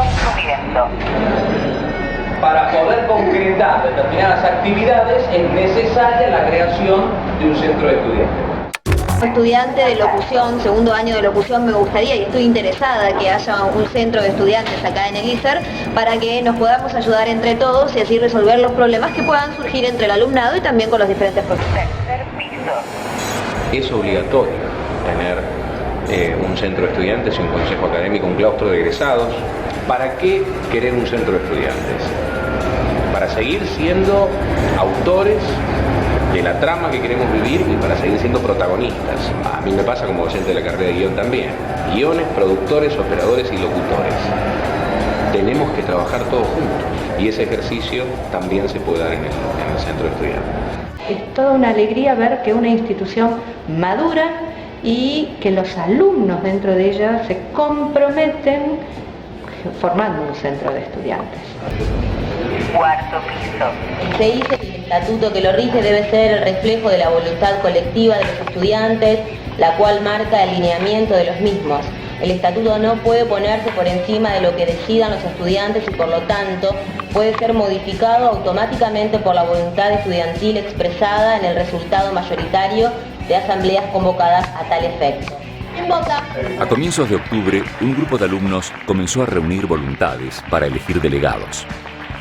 construyendo. Para poder concretar determinadas actividades es necesaria la creación de un centro de estudiantes. Estudiante de locución, segundo año de locución, me gustaría y estoy interesada que haya un centro de estudiantes acá en el ISER para que nos podamos ayudar entre todos y así resolver los problemas que puedan surgir entre el alumnado y también con los diferentes profesores. Tercer piso. Es obligatorio tener un centro de estudiantes y un consejo académico, un claustro de egresados. ¿Para qué querer un centro de estudiantes? Para seguir siendo autores de la trama que queremos vivir y para seguir siendo protagonistas. A mí me pasa como docente de la carrera de guión también. Guiones, productores, operadores y locutores. Tenemos que trabajar todos juntos y ese ejercicio también se puede dar en el centro de estudiantes. Es toda una alegría ver que una institución madura y que los alumnos dentro de ella se comprometen formando un centro de estudiantes. Cuarto piso. Se dice que el estatuto que lo rige debe ser el reflejo de la voluntad colectiva de los estudiantes, la cual marca el lineamiento de los mismos. El estatuto no puede ponerse por encima de lo que decidan los estudiantes y por lo tanto puede ser modificado automáticamente por la voluntad estudiantil expresada en el resultado mayoritario de asambleas convocadas a tal efecto. ¿Quién vota? A comienzos de octubre, un grupo de alumnos comenzó a reunir voluntades para elegir delegados.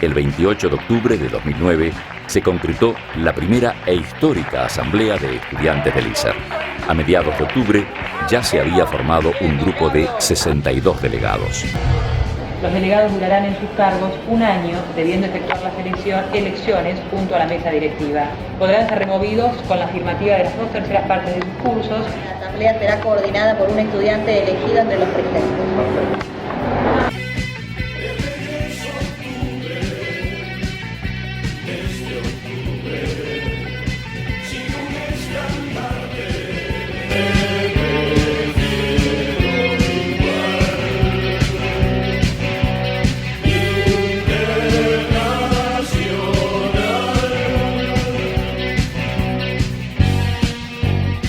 El 28 de octubre de 2009 se concretó la primera e histórica asamblea de estudiantes del ISER. A mediados de octubre ya se había formado un grupo de 62 delegados. Los delegados durarán en sus cargos un año, debiendo efectuar las elecciones junto a la mesa directiva. Podrán ser removidos con la afirmativa de las 2/3 partes de sus cursos. La asamblea será coordinada por un estudiante elegido entre los presentes.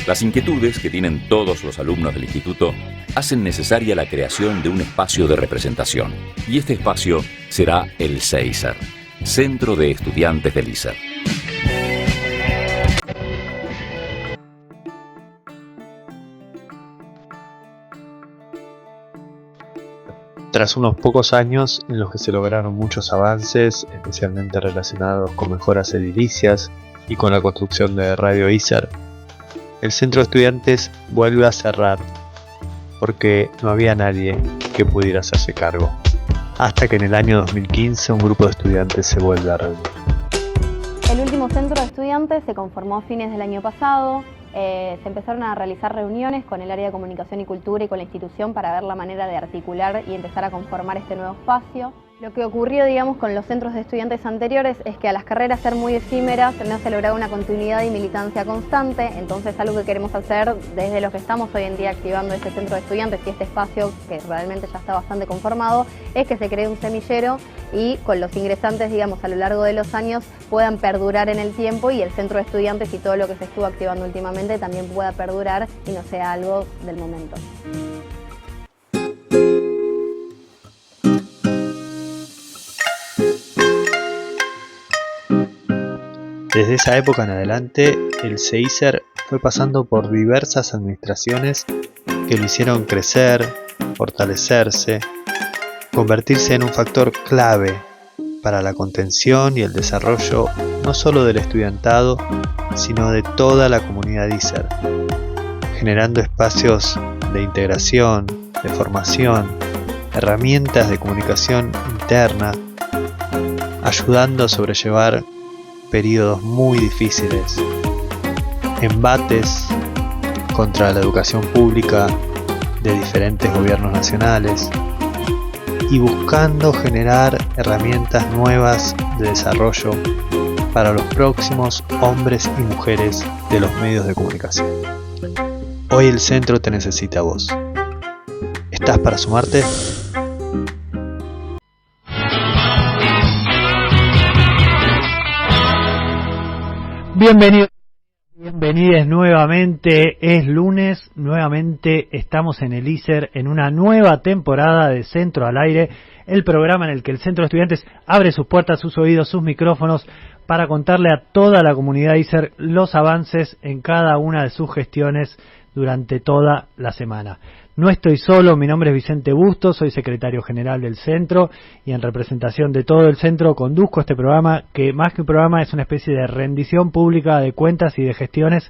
Las inquietudes que tienen todos los alumnos del instituto hacen necesaria la creación de un espacio de representación. Y este espacio será el CEISER, Centro de Estudiantes del ISER. Tras unos pocos años en los que se lograron muchos avances, especialmente relacionados con mejoras edilicias y con la construcción de Radio ISER, el centro de estudiantes vuelve a cerrar porque no había nadie que pudiera hacerse cargo, hasta que en el año 2015 un grupo de estudiantes se vuelve a reunir. El último centro de estudiantes se conformó a fines del año pasado. Se empezaron a realizar reuniones con el área de comunicación y cultura y con la institución para ver la manera de articular y empezar a conformar este nuevo espacio. Lo que ocurrió, digamos, con los centros de estudiantes anteriores es que a las carreras ser muy efímeras no se lograba una continuidad y militancia constante, entonces algo que queremos hacer desde los que estamos hoy en día activando este centro de estudiantes y este espacio que realmente ya está bastante conformado, es que se cree un semillero y con los ingresantes, digamos, a lo largo de los años puedan perdurar en el tiempo y el centro de estudiantes y todo lo que se estuvo activando últimamente también pueda perdurar y no sea algo del momento. Desde esa época en adelante, el CEISER fue pasando por diversas administraciones que lo hicieron crecer, fortalecerse, convertirse en un factor clave para la contención y el desarrollo no solo del estudiantado, sino de toda la comunidad ISER, generando espacios de integración, de formación, herramientas de comunicación interna, ayudando a sobrellevar periodos muy difíciles, embates contra la educación pública de diferentes gobiernos nacionales y buscando generar herramientas nuevas de desarrollo para los próximos hombres y mujeres de los medios de comunicación. Hoy el centro te necesita a vos. ¿Estás para sumarte? Bienvenidos Bienvenidos nuevamente, es lunes, nuevamente estamos en el ISER en una nueva temporada de Centro al Aire, el programa en el que el Centro de Estudiantes abre sus puertas, sus oídos, sus micrófonos para contarle a toda la comunidad ISER los avances en cada una de sus gestiones durante toda la semana. No estoy solo, mi nombre es Vicente Bustos, soy secretario general del centro y en representación de todo el centro conduzco este programa que más que un programa es una especie de rendición pública de cuentas y de gestiones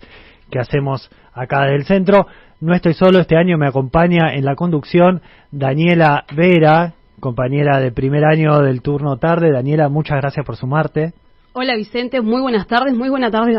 que hacemos acá del centro. No estoy solo, este año me acompaña en la conducción Daniela Vera, compañera de primer año del turno tarde. Daniela, muchas gracias por sumarte. Hola Vicente, muy buenas tardes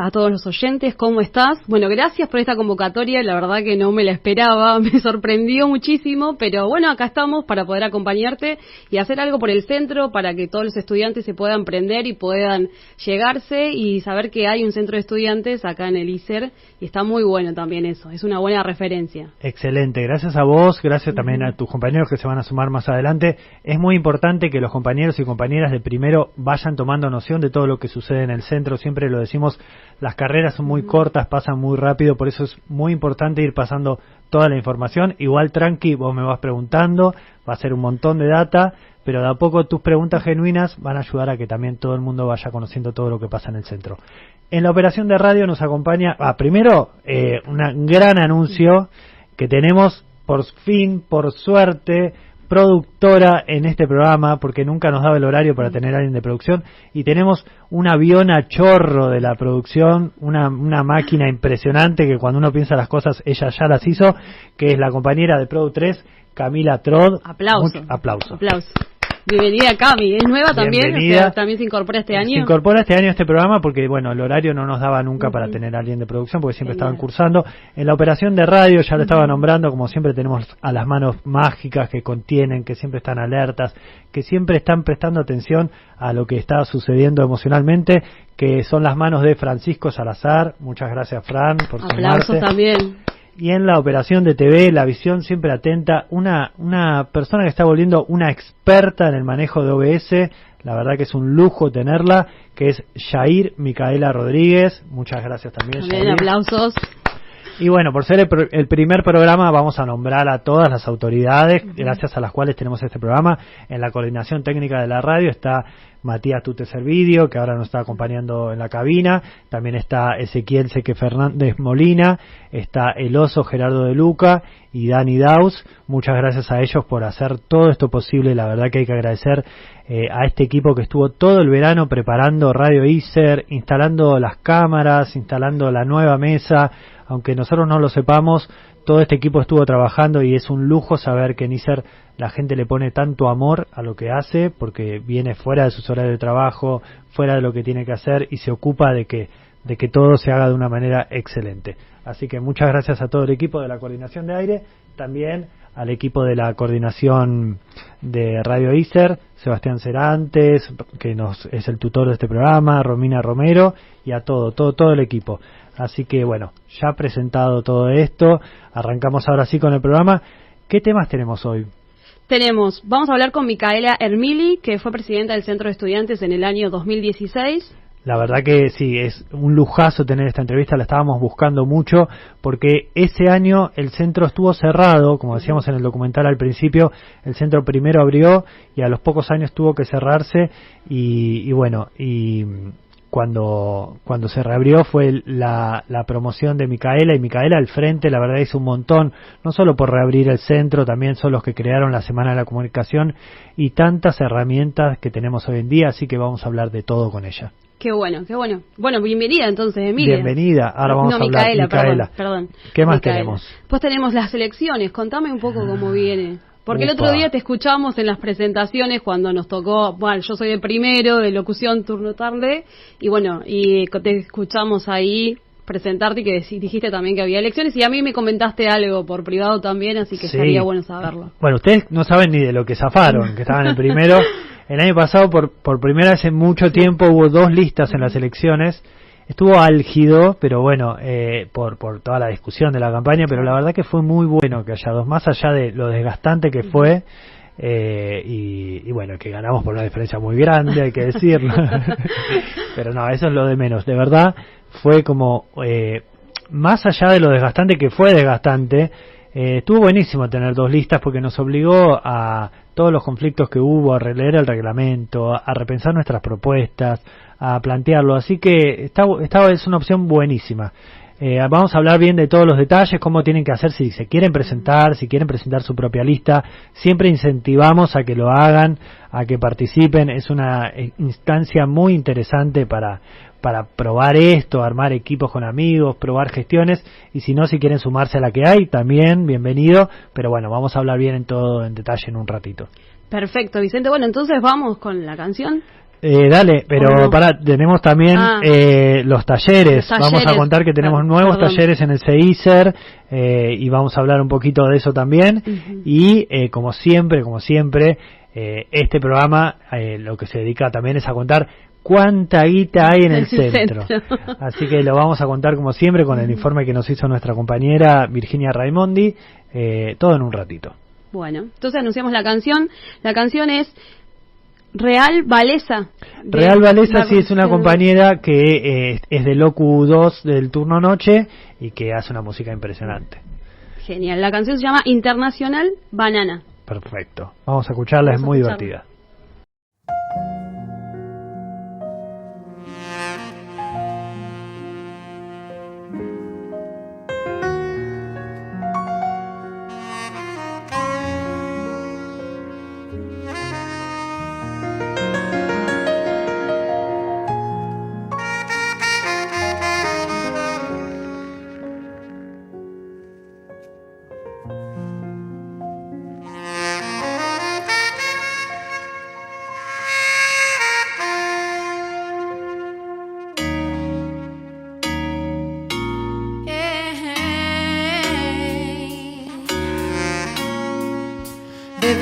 a todos los oyentes, ¿cómo estás? Bueno, gracias por esta convocatoria, la verdad que no me la esperaba, me sorprendió muchísimo, pero bueno, acá estamos para poder acompañarte y hacer algo por el centro para que todos los estudiantes se puedan prender y puedan llegarse y saber que hay un centro de estudiantes acá en el ISER y está muy bueno también eso, es una buena referencia. Excelente, gracias a vos, gracias también a tus compañeros que se van a sumar más adelante. Es muy importante que los compañeros y compañeras de primero vayan tomando noción de todo lo que sucede en el centro, siempre lo decimos, las carreras son muy cortas, pasan muy rápido, por eso es muy importante ir pasando toda la información. Igual tranqui, vos me vas preguntando, va a ser un montón de data, pero de a poco tus preguntas genuinas van a ayudar a que también todo el mundo vaya conociendo todo lo que pasa en el centro. En la operación de radio nos acompaña, primero, un gran anuncio que tenemos, por fin, por suerte, productora en este programa, porque nunca nos daba el horario para tener a alguien de producción, y tenemos un avión a chorro de la producción, una máquina impresionante que cuando uno piensa las cosas, ella ya las hizo, que es la compañera de Produ 3, Camila Trod. Aplauso. Aplauso. Bienvenida Cami, ¿es nueva también? O sea, ¿también se incorpora este año? Se incorpora este año a este programa porque, bueno, el horario no nos daba nunca para tener a alguien de producción porque siempre estaban cursando. En la operación de radio, ya lo estaba nombrando, como siempre tenemos a las manos mágicas que contienen, que siempre están alertas, que siempre están prestando atención a lo que está sucediendo emocionalmente, que son las manos de Francisco Salazar. Muchas gracias, Fran, por sumarse. Aplausos también. Y en la operación de TV, la visión siempre atenta, una persona que está volviendo una experta en el manejo de OBS, la verdad que es un lujo tenerla, que es Yair Micaela Rodríguez. Muchas gracias también, Yair. Aplausos. Y bueno, por ser el primer programa vamos a nombrar a todas las autoridades, gracias a las cuales tenemos este programa. En la coordinación técnica de la radio está Matías Tute Servidio, que ahora nos está acompañando en la cabina. También está Ezequiel Seque Fernández Molina, está el oso Gerardo de Luca y Dani Daus. Muchas gracias a ellos por hacer todo esto posible. La verdad que hay que agradecer a este equipo que estuvo todo el verano preparando Radio ISER, instalando las cámaras, instalando la nueva mesa. Aunque nosotros no lo sepamos, todo este equipo estuvo trabajando y es un lujo saber que en ISER la gente le pone tanto amor a lo que hace, porque viene fuera de sus horarios de trabajo, fuera de lo que tiene que hacer y se ocupa de que todo se haga de una manera excelente. Así que muchas gracias a todo el equipo de la coordinación de aire, también al equipo de la coordinación de Radio ISER, Sebastián Cerantes, que es el tutor de este programa, Romina Romero, y a todo el equipo. Así que bueno, ya presentado todo esto, arrancamos ahora sí con el programa. ¿Qué temas tenemos hoy? Vamos a hablar con Micaela Ermili, que fue presidenta del Centro de Estudiantes en el año 2016. La verdad que sí, es un lujazo tener esta entrevista, la estábamos buscando mucho, porque ese año el centro estuvo cerrado, como decíamos en el documental al principio, el centro primero abrió y a los pocos años tuvo que cerrarse y cuando se reabrió fue la promoción de Micaela, y Micaela al frente, la verdad hizo un montón, no solo por reabrir el centro, también son los que crearon la Semana de la Comunicación y tantas herramientas que tenemos hoy en día, así que vamos a hablar de todo con ella. Qué bueno. Bueno, bienvenida entonces, Emilia. Bienvenida, ahora vamos a hablar de Micaela. Perdón. ¿Qué más Micaela. tenemos? Pues tenemos las elecciones, contame un poco cómo viene. Porque el otro día te escuchamos en las presentaciones cuando nos tocó, bueno, yo soy de primero, de locución turno tarde, y bueno, y te escuchamos ahí presentarte y que dijiste también que había elecciones, y a mí me comentaste algo por privado también, así que sería bueno saberlo. Bueno, ustedes no saben ni de lo que zafaron, que estaban en primero. El año pasado, por primera vez en mucho tiempo, hubo 2 listas en las elecciones. Estuvo álgido, pero bueno, por toda la discusión de la campaña, pero la verdad que fue muy bueno que haya 2, más allá de lo desgastante que fue, y bueno, que ganamos por una diferencia muy grande, hay que decirlo. Pero no, eso es lo de menos. De verdad, fue como más allá de lo desgastante que fue desgastante, estuvo buenísimo tener 2 listas porque nos obligó a todos los conflictos que hubo, a releer el reglamento, a repensar nuestras propuestas, a plantearlo, así que es una opción buenísima. Vamos a hablar bien de todos los detalles, cómo tienen que hacer si se quieren presentar, si quieren presentar su propia lista. Siempre incentivamos a que lo hagan, a que participen. Es una instancia muy interesante para probar esto, armar equipos con amigos, probar gestiones. Y si no, si quieren sumarse a la que hay, también bienvenido. Pero bueno, vamos a hablar bien en todo en detalle en un ratito. Perfecto, Vicente. Bueno, entonces vamos con la canción. Dale, pero tenemos también los talleres. Vamos a contar que tenemos nuevos talleres en el CEICER y vamos a hablar un poquito de eso también. Y como siempre, este programa lo que se dedica también es a contar cuánta guita hay en el centro. Así que lo vamos a contar como siempre con el informe que nos hizo nuestra compañera Virginia Raimondi, todo en un ratito. Bueno, entonces anunciamos la canción. La canción es Real Valesa. Real Valesa sí es una compañera que es de Locu 2 del turno noche y que hace una música impresionante. Genial, la canción se llama Internacional Banana. Perfecto, vamos a escucharla, es muy divertida.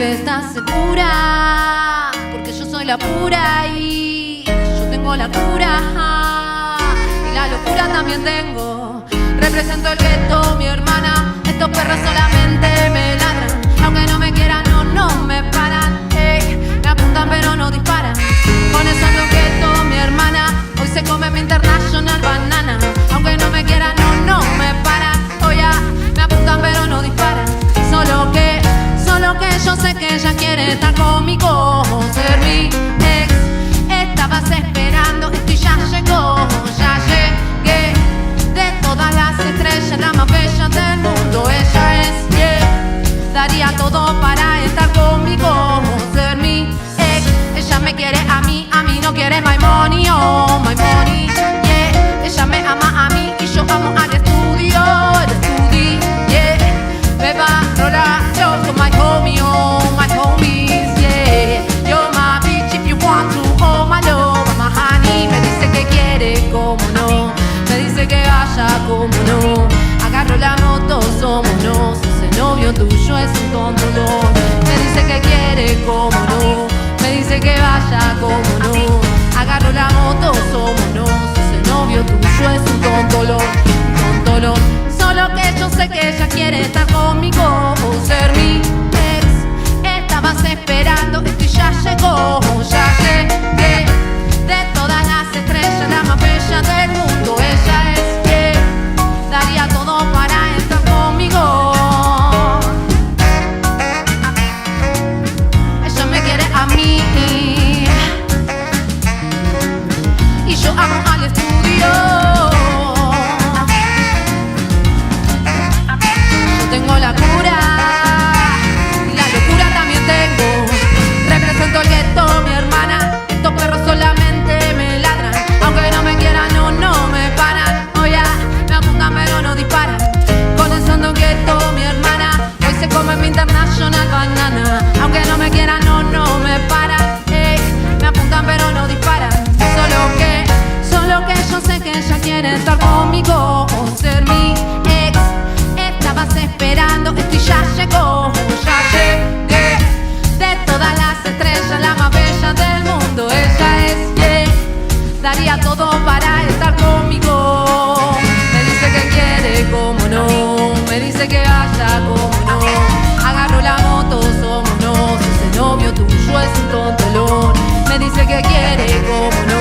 ¿Estás segura? Porque yo soy la pura y yo tengo la cura y la locura también tengo. Represento el gueto, mi hermana. Estos perros solamente me ladran, aunque no me quieran, no me paran. Me apuntan pero no disparan. Con eso ando gueto, mi hermana. Hoy se come mi International Banana, aunque no me quieran, no me paran. Oye, me apuntan pero no disparan. Solo que yo sé que ella quiere estar conmigo, ser mi ex. Estabas esperando esto y ya llegó, ya llegué. De todas las estrellas, la más bella del mundo, ella es, daría todo para estar conmigo, ser mi ex. Ella me quiere a mí no quiere my money, oh my money, Ella me ama a mí y yo amo al estudio, Me va a rolar yo con my homie, oh my homies, You're my bitch if you want to, oh my love, my honey. Me dice que quiere, como no. Me dice que vaya, como no. Agarro la moto, somos. Ese novio tuyo es un tontolón. Me dice que quiere, como no. Me dice que vaya, como no. Agarro la moto, somos. Ese novio tuyo es un tontolón, tontolón. Solo que yo sé que ella quiere estar conmigo, ser mi ex. Estabas esperando esto y ya llegó, ya llegué. De todas las estrellas, la más bella del mundo, ella es, daría todo para estar conmigo. Ella me quiere a mí y yo amo al estudio. Tengo la cura y la locura también tengo. Represento el gueto, mi hermana. Estos perros solamente me ladran, aunque no me quieran, no me paran. Oye, me apuntan pero no disparan. Con eso ando gueto, mi hermana. Hoy se come mi International Banana, aunque no me quieran, no me paran. Me apuntan pero no disparan. Solo que yo sé que ella quiere estar conmigo, ser mi ex. Estabas esperando esto y ya llegó, ya llegué. De todas las estrellas, la más bella del mundo, ella es, daría todo para estar conmigo. Me dice que quiere, como no. Me dice que vaya, como no. Agarro la moto, somos. Ese novio tuyo es un tontolón. Me dice que quiere, como no.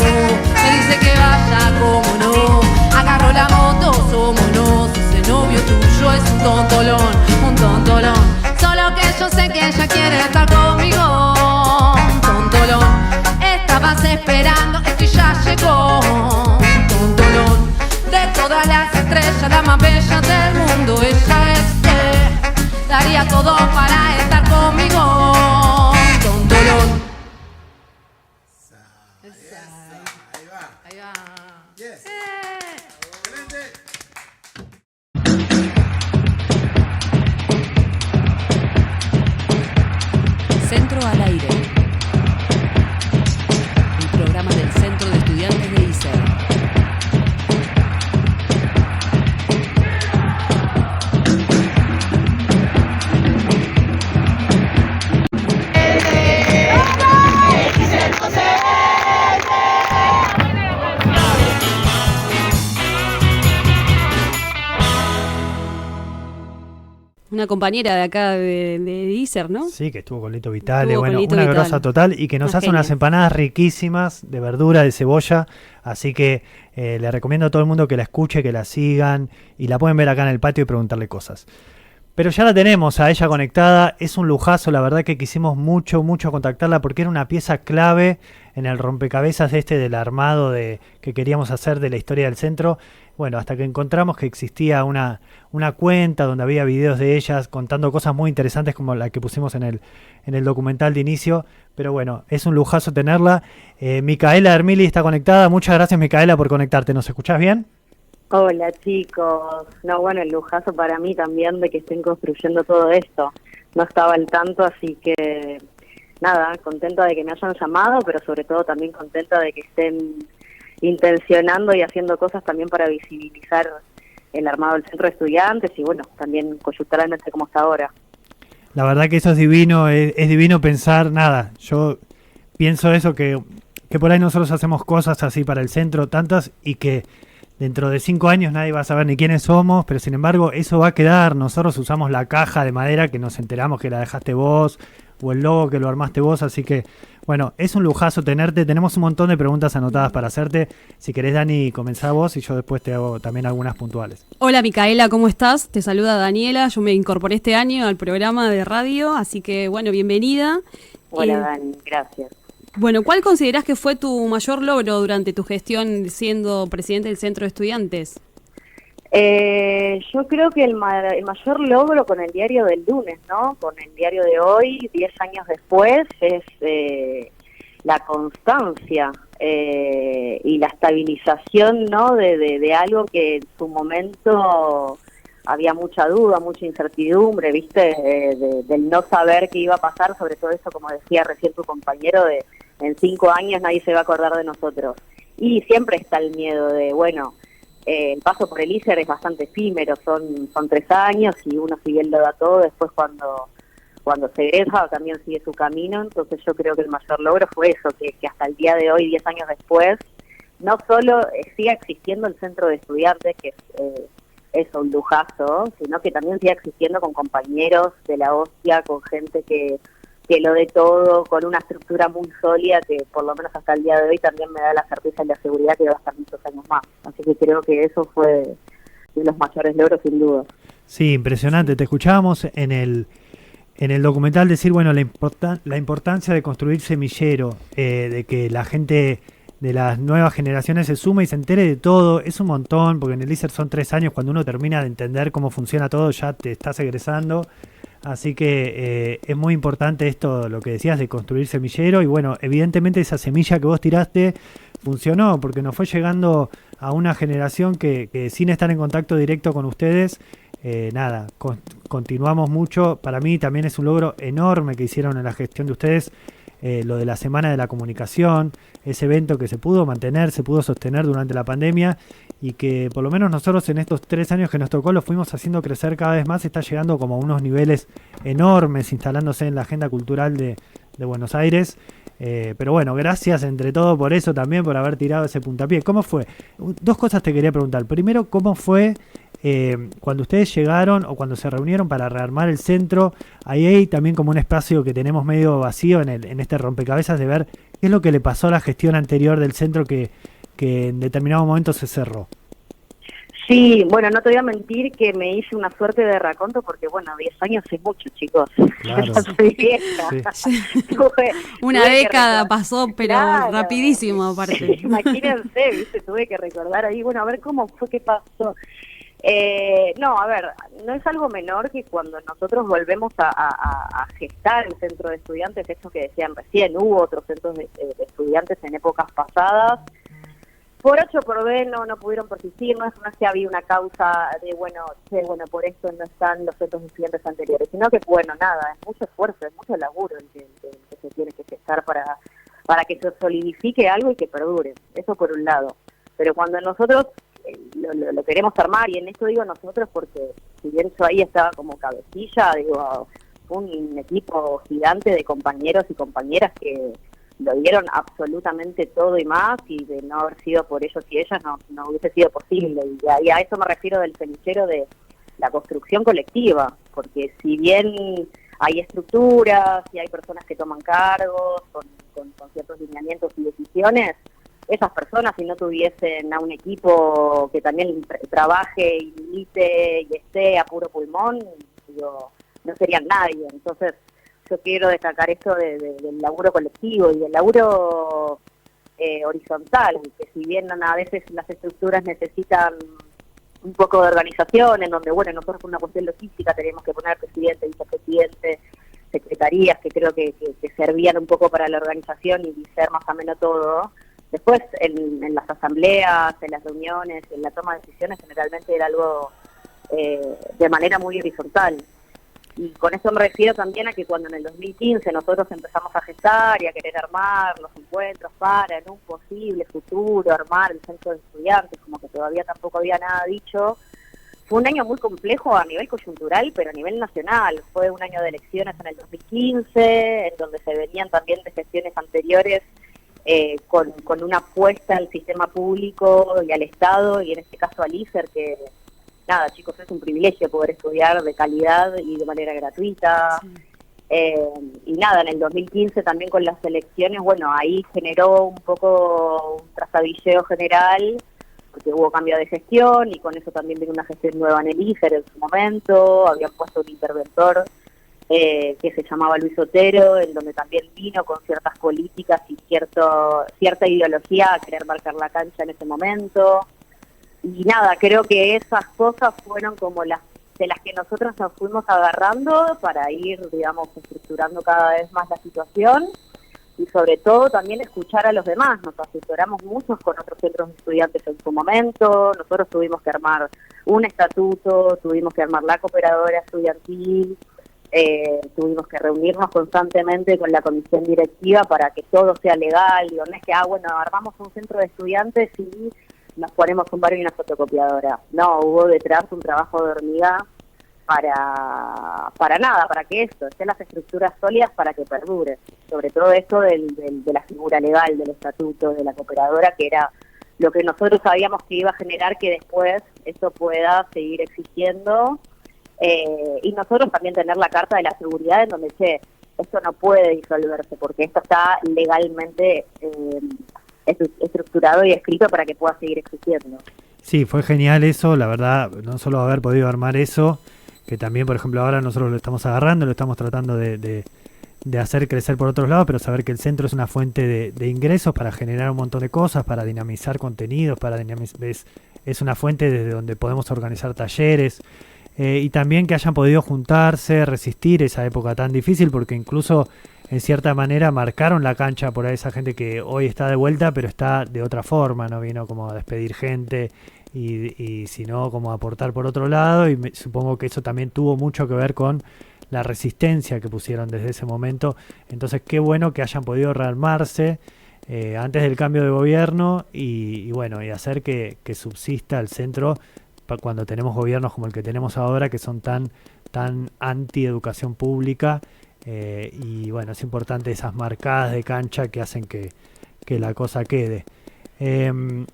Me dice que vaya, como no. Agarro la moto, somos. esperando, esto ya llegó. Un dolor de todas las estrellas, la más bella del mundo. Ella es daría todo para estar conmigo. Don dolor. Ahí va. Yes. Centro al aire. El programa del Centro de Estudiantes de ISER. Una compañera de acá de ISER, ¿no? Sí, que estuvo con Lito Vitale, Estuvo con bueno, Lito una Vitale. grosa total y que nos Una hace genia. unas empanadas riquísimas de verdura, de cebolla, así que le recomiendo a todo el mundo que la escuche, que la sigan y la pueden ver acá en el patio y preguntarle cosas. Pero ya la tenemos a ella conectada, es un lujazo, la verdad que quisimos mucho contactarla porque era una pieza clave en el rompecabezas del armado que queríamos hacer de la historia del centro. Bueno, hasta que encontramos que existía una cuenta donde había videos de ellas contando cosas muy interesantes como la que pusimos en el documental de inicio. Pero bueno, es un lujazo tenerla. Micaela Hermili está conectada. Muchas gracias, Micaela, por conectarte. ¿Nos escuchás bien? Hola chicos, no bueno, el lujazo para mí también de que estén construyendo todo esto. No estaba al tanto, así que nada, contenta de que me hayan llamado, pero sobre todo también contenta de que estén intencionando y haciendo cosas también para visibilizar el armado del centro de estudiantes y bueno, también coyunturalmente como está ahora. La verdad que eso es divino, es divino pensar, nada, yo pienso eso, que por ahí nosotros hacemos cosas así para el centro, tantas, y que dentro de 5 años nadie va a saber ni quiénes somos, pero sin embargo eso va a quedar. Nosotros usamos la caja de madera que nos enteramos que la dejaste vos, o el logo que lo armaste vos, así que bueno, es un lujazo tenerte. Tenemos un montón de preguntas anotadas para hacerte. Si querés, Dani, comenzá vos y yo después te hago también algunas puntuales. Hola Micaela, ¿cómo estás? Te saluda Daniela, yo me incorporé este año al programa de radio, así que bueno, bienvenida. Hola Dani, gracias. Bueno, ¿cuál considerás que fue tu mayor logro durante tu gestión siendo presidente del Centro de Estudiantes? Yo creo que el mayor logro con el diario del lunes, ¿no? Con el diario de hoy, 10 años después, es la constancia y la estabilización, ¿no? De algo que en su momento había mucha duda, mucha incertidumbre, ¿viste? Del no saber qué iba a pasar, sobre todo eso, como decía recién tu compañero, de en 5 años nadie se va a acordar de nosotros. Y siempre está el miedo de, bueno, el paso por el ISER es bastante efímero, son 3 años y uno, si bien lo da todo, después cuando se egresa también sigue su camino. Entonces yo creo que el mayor logro fue eso, que hasta el día de hoy, 10 años después, no solo siga existiendo el centro de estudiantes, que es un lujazo, sino que también siga existiendo con compañeros de la hostia, con gente que lo de todo, con una estructura muy sólida que por lo menos hasta el día de hoy también me da la certeza y la seguridad que va a estar muchos años más. Así que creo que eso fue de los mayores logros sin duda. Sí, impresionante. Te escuchábamos en el documental decir, bueno, la importancia de construir semillero, de que la gente de las nuevas generaciones se sume y se entere de todo. Es un montón, porque en el ISER son 3 años, cuando uno termina de entender cómo funciona todo, ya te estás egresando. Así que es muy importante esto, lo que decías de construir semillero. Y bueno, evidentemente esa semilla que vos tiraste funcionó, porque nos fue llegando a una generación que sin estar en contacto directo con ustedes, continuamos mucho. Para mí también es un logro enorme que hicieron en la gestión de ustedes, lo de la Semana de la Comunicación, ese evento que se pudo mantener, se pudo sostener durante la pandemia y que por lo menos nosotros en estos 3 años que nos tocó lo fuimos haciendo crecer cada vez más. Está llegando como a unos niveles enormes, instalándose en la agenda cultural de Buenos Aires. Pero bueno, gracias entre todo por eso también, por haber tirado ese puntapié. ¿Cómo fue? 2 cosas te quería preguntar. Primero, ¿cómo fue cuando ustedes llegaron o cuando se reunieron para rearmar el centro? Ahí hay también como un espacio que tenemos medio vacío en este rompecabezas de ver qué es lo que le pasó a la gestión anterior del centro que en determinado momento se cerró. Sí, bueno, no te voy a mentir que me hice una suerte de raconto porque, bueno, 10 años es mucho, chicos. Claro. Ya soy vieja. Una Tuve que década pasó, pero Claro. rapidísimo aparte. Imagínense, ¿viste? Tuve que recordar ahí, bueno, a ver cómo fue que pasó. No, a ver, no es algo menor que cuando nosotros volvemos a gestar el centro de estudiantes, esto que decían recién, hubo otros centros de estudiantes en épocas pasadas. Por H o por B no pudieron persistir, no es que había una causa de, bueno, por esto no están los centros de estudiantes anteriores, sino que, bueno, nada, es mucho esfuerzo, es mucho laburo el que se tiene que gestar para que se solidifique algo y que perdure, eso por un lado. Pero cuando nosotros lo queremos armar, y en esto digo nosotros porque si bien yo ahí estaba como cabecilla, digo, un equipo gigante de compañeros y compañeras que lo dieron absolutamente todo y más, y de no haber sido por ellos y ellas no hubiese sido posible. Y a eso me refiero del cenicero de la construcción colectiva, porque si bien hay estructuras y hay personas que toman cargos con ciertos lineamientos y decisiones, esas personas, si no tuviesen a un equipo que también trabaje y milite y esté a puro pulmón, digo, no serían nadie. Entonces, yo quiero destacar esto del laburo colectivo y del laburo horizontal, que si bien a veces las estructuras necesitan un poco de organización, en donde, bueno, nosotros por una cuestión logística tenemos que poner presidente, vicepresidente, secretarías, que creo que servían un poco para la organización y ser más ameno todo. Después, en las asambleas, en las reuniones, en la toma de decisiones, generalmente era algo de manera muy horizontal. Y con eso me refiero también a que cuando en el 2015 nosotros empezamos a gestar y a querer armar los encuentros para en un posible futuro armar el centro de estudiantes, como que todavía tampoco había nada dicho, fue un año muy complejo a nivel coyuntural, pero a nivel nacional. Fue un año de elecciones en el 2015, en donde se venían también de gestiones anteriores con una apuesta al sistema público y al Estado, y en este caso al ISER, que nada, chicos, es un privilegio poder estudiar de calidad y de manera gratuita. Sí. Y nada, en el 2015 también con las elecciones, bueno, ahí generó un poco un trastabilleo general, porque hubo cambio de gestión y con eso también vino una gestión nueva en el ISER en su momento. Habían puesto un interventor que se llamaba Luis Otero, en donde también vino con ciertas políticas y cierta ideología a querer marcar la cancha en ese momento. Y nada, creo que esas cosas fueron como las de las que nosotros nos fuimos agarrando para ir, digamos, estructurando cada vez más la situación, y sobre todo también escuchar a los demás. Nos asesoramos mucho con otros centros de estudiantes en su momento. Nosotros tuvimos que armar un estatuto, tuvimos que armar la cooperadora estudiantil, tuvimos que reunirnos constantemente con la comisión directiva para que todo sea legal. Digo, no es que, bueno, armamos un centro de estudiantes y nos ponemos un bar y una fotocopiadora. No, hubo detrás un trabajo de hormiga para que esto, estén las estructuras sólidas para que perdure. Sobre todo esto de la figura legal, del estatuto, de la cooperadora, que era lo que nosotros sabíamos que iba a generar que después esto pueda seguir existiendo. Y nosotros también tener la carta de la seguridad en donde, esto no puede disolverse porque esto está legalmente estructurado y escrito para que pueda seguir existiendo. Sí, fue genial eso, la verdad, no solo haber podido armar eso, que también, por ejemplo, ahora nosotros lo estamos agarrando, lo estamos tratando de hacer crecer por otros lados, pero saber que el centro es una fuente de ingresos para generar un montón de cosas, para dinamizar contenidos, es una fuente desde donde podemos organizar talleres, y también que hayan podido juntarse, resistir esa época tan difícil, porque incluso en cierta manera marcaron la cancha por ahí esa gente que hoy está de vuelta, pero está de otra forma, no vino como a despedir gente y sino como a aportar por otro lado, y supongo que eso también tuvo mucho que ver con la resistencia que pusieron desde ese momento. Entonces qué bueno que hayan podido rearmarse antes del cambio de gobierno y bueno, y hacer que subsista el centro cuando tenemos gobiernos como el que tenemos ahora, que son tan anti-educación pública. Y bueno, es importante esas marcadas de cancha que hacen que la cosa quede. Tengo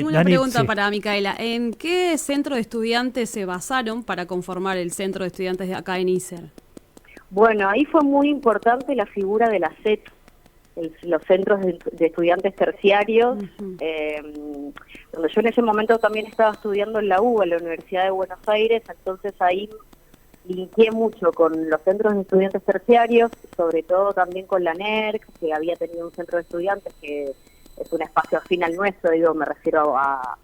una Dani, pregunta sí. para Micaela. ¿En qué centro de estudiantes se basaron para conformar el centro de estudiantes de acá en ISER? Bueno, ahí fue muy importante la figura de la SET, los centros de estudiantes terciarios, donde yo en ese momento también estaba estudiando en la UBA, en la Universidad de Buenos Aires, entonces ahí linkeé mucho con los centros de estudiantes terciarios, sobre todo también con la NERC, que había tenido un centro de estudiantes que es un espacio afín al nuestro, digo, me refiero a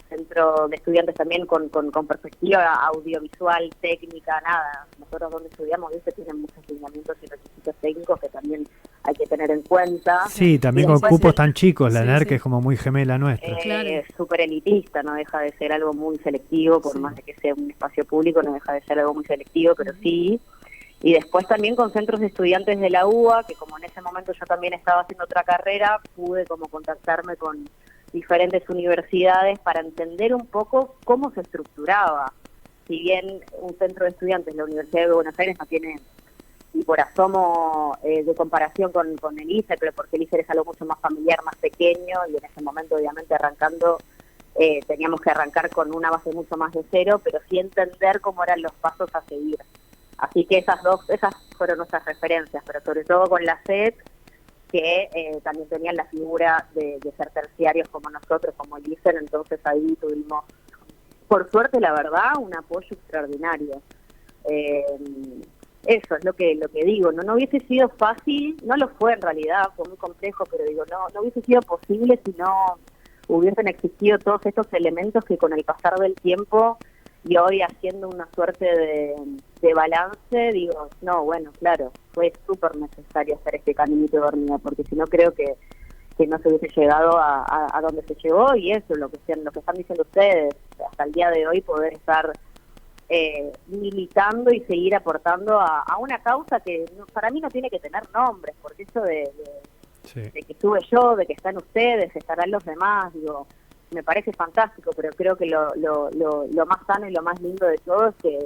centro de estudiantes también con perspectiva audiovisual, técnica, nada. Nosotros donde estudiamos, ¿viste? Tienen muchos lineamientos y requisitos técnicos que también hay que tener en cuenta. Sí, también con cupos tan chicos, la NERC es como muy gemela nuestra. Es súper elitista, no deja de ser algo muy selectivo, por más de que sea un espacio público, no deja de ser algo muy selectivo, pero sí. Y después también con centros de estudiantes de la UBA, que como en ese momento yo también estaba haciendo otra carrera, pude como contactarme con diferentes universidades para entender un poco cómo se estructuraba. Si bien un centro de estudiantes, la Universidad de Buenos Aires no tiene ni por asomo de comparación con el ISER, pero porque el ISER es algo mucho más familiar, más pequeño, y en ese momento obviamente arrancando teníamos que arrancar con una base mucho más de cero, pero sí entender cómo eran los pasos a seguir. Así que esas fueron nuestras referencias, pero sobre todo con la SED, que también tenían la figura de ser terciarios como nosotros, como el ISER, entonces ahí tuvimos, por suerte, la verdad, un apoyo extraordinario. Eso es lo que digo, no hubiese sido fácil, no lo fue en realidad, fue muy complejo, pero digo, no hubiese sido posible si no hubiesen existido todos estos elementos que con el pasar del tiempo y hoy haciendo una suerte de balance, digo, no, bueno, claro, fue súper necesario hacer este caminito de hormiga, porque si no creo que no se hubiese llegado a donde se llegó, y eso, lo que están diciendo ustedes, hasta el día de hoy poder estar militando y seguir aportando a una causa que para mí no tiene que tener nombres, porque eso de que estuve yo, de que están ustedes, estarán los demás, digo, me parece fantástico, pero creo que lo más sano y lo más lindo de todo es que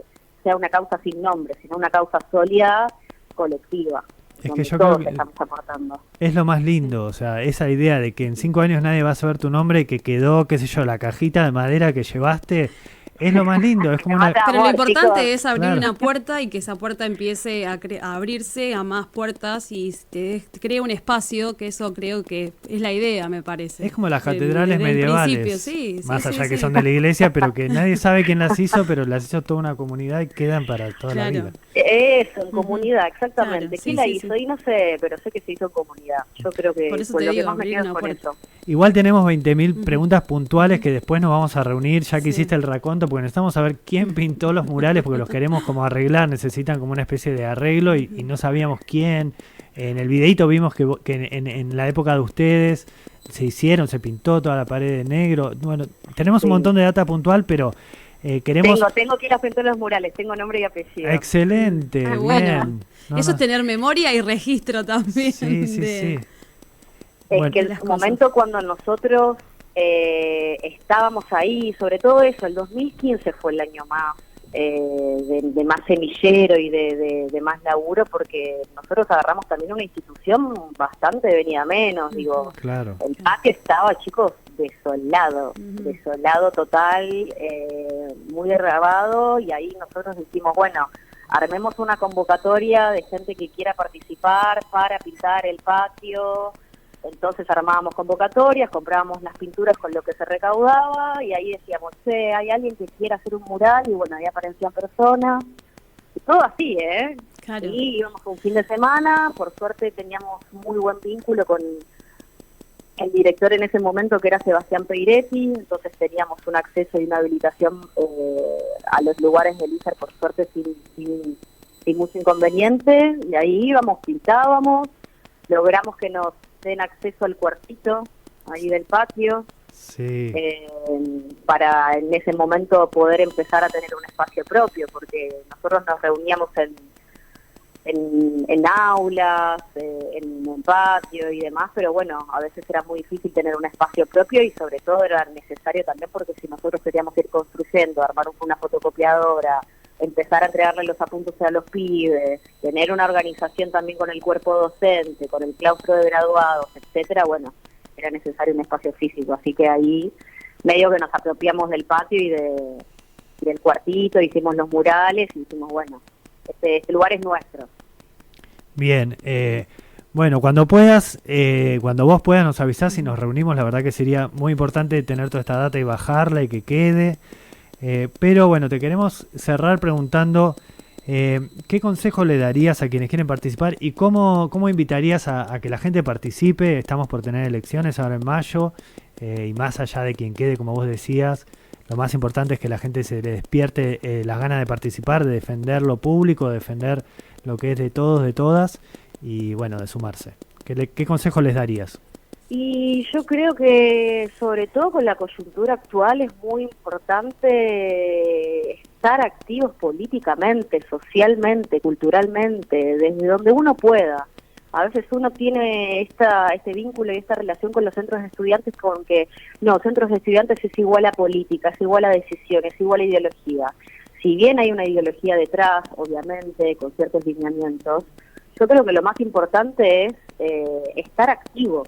sea una causa sin nombre, sino una causa sólida, colectiva. Es que yo todos creo que estamos aportando. es lo más lindo, o sea, esa idea de que en 5 años nadie va a saber tu nombre y que quedó, qué sé yo, la cajita de madera que llevaste, es lo más lindo, es como una... Pero lo importante chicos, es abrir claro. una puerta y que esa puerta empiece a abrirse a más puertas y te crea un espacio, que eso creo que es la idea, me parece. Es como las catedrales Desde el medievales, principio, sí, más allá que son de la iglesia, pero que nadie sabe quién las hizo, pero las hizo toda una comunidad y quedan para toda la vida. Eso, en comunidad, exactamente. Claro, ¿Quién sí, la sí, hizo? sí. Y no sé, pero sé que se hizo en comunidad. Yo creo que Por eso lo te que digo, más me abrir quedo una con puerta. eso. Igual tenemos 20.000 preguntas puntuales que después nos vamos a reunir, ya que hiciste el raconto, porque necesitamos saber quién pintó los murales, porque los queremos como arreglar, necesitan como una especie de arreglo y no sabíamos quién. En el videito vimos que en la época de ustedes se pintó toda la pared de negro. Bueno, tenemos un montón de data puntual, pero queremos... Tengo que ir a pintar los murales, tengo nombre y apellido. Excelente, Ah, bueno. bien. No, Eso no. es tener memoria y registro también. Sí, sí, sí. Es Bueno. que en el momento cuando nosotros estábamos ahí, sobre todo eso, el 2015 fue el año más de más semillero y de más laburo, porque nosotros agarramos también una institución bastante venida menos, digo, Claro. el patio estaba, chicos, desolado total, muy derrabado, y ahí nosotros decimos, bueno, armemos una convocatoria de gente que quiera participar para pintar el patio. Entonces armábamos convocatorias, comprábamos las pinturas con lo que se recaudaba, y ahí decíamos, hay alguien que quiera hacer un mural, y bueno, ahí aparecían personas, y todo así, Claro. Y íbamos un fin de semana, por suerte teníamos muy buen vínculo con el director en ese momento, que era Sebastián Peiretti, entonces teníamos un acceso y una habilitación a los lugares del ISER, por suerte sin mucho inconveniente, y ahí íbamos, pintábamos, logramos que nos den acceso al cuartito ahí del patio, Sí. para en ese momento poder empezar a tener un espacio propio, porque nosotros nos reuníamos en aulas, en patio y demás, pero bueno, a veces era muy difícil tener un espacio propio, y sobre todo era necesario también porque si nosotros queríamos ir construyendo, armar una fotocopiadora, empezar a entregarle los apuntes a los pibes, tener una organización también con el cuerpo docente, con el claustro de graduados, etcétera, bueno, era necesario un espacio físico, así que ahí medio que nos apropiamos del patio y del cuartito, hicimos los murales y dijimos, bueno, este lugar es nuestro. Bien, Bueno, cuando puedas, cuando vos puedas nos avisás y nos reunimos. La verdad que sería muy importante tener toda esta data y bajarla y que quede. Pero bueno, te queremos cerrar preguntando ¿qué consejo le darías a quienes quieren participar y cómo invitarías a que la gente participe? Estamos por tener elecciones ahora en mayo y más allá de quien quede, como vos decías, lo más importante es que la gente se le despierte las ganas de participar, de defender lo público, de defender lo que es de todos, de todas y bueno, de sumarse. ¿Qué consejo les darías? Y yo creo que sobre todo con la coyuntura actual es muy importante estar activos políticamente, socialmente, culturalmente, desde donde uno pueda. A veces uno tiene este vínculo y esta relación con los centros de estudiantes con que, no, centros de estudiantes es igual a política, es igual a decisiones, es igual a ideología. Si bien hay una ideología detrás, obviamente, con ciertos lineamientos, yo creo que lo más importante es estar activo,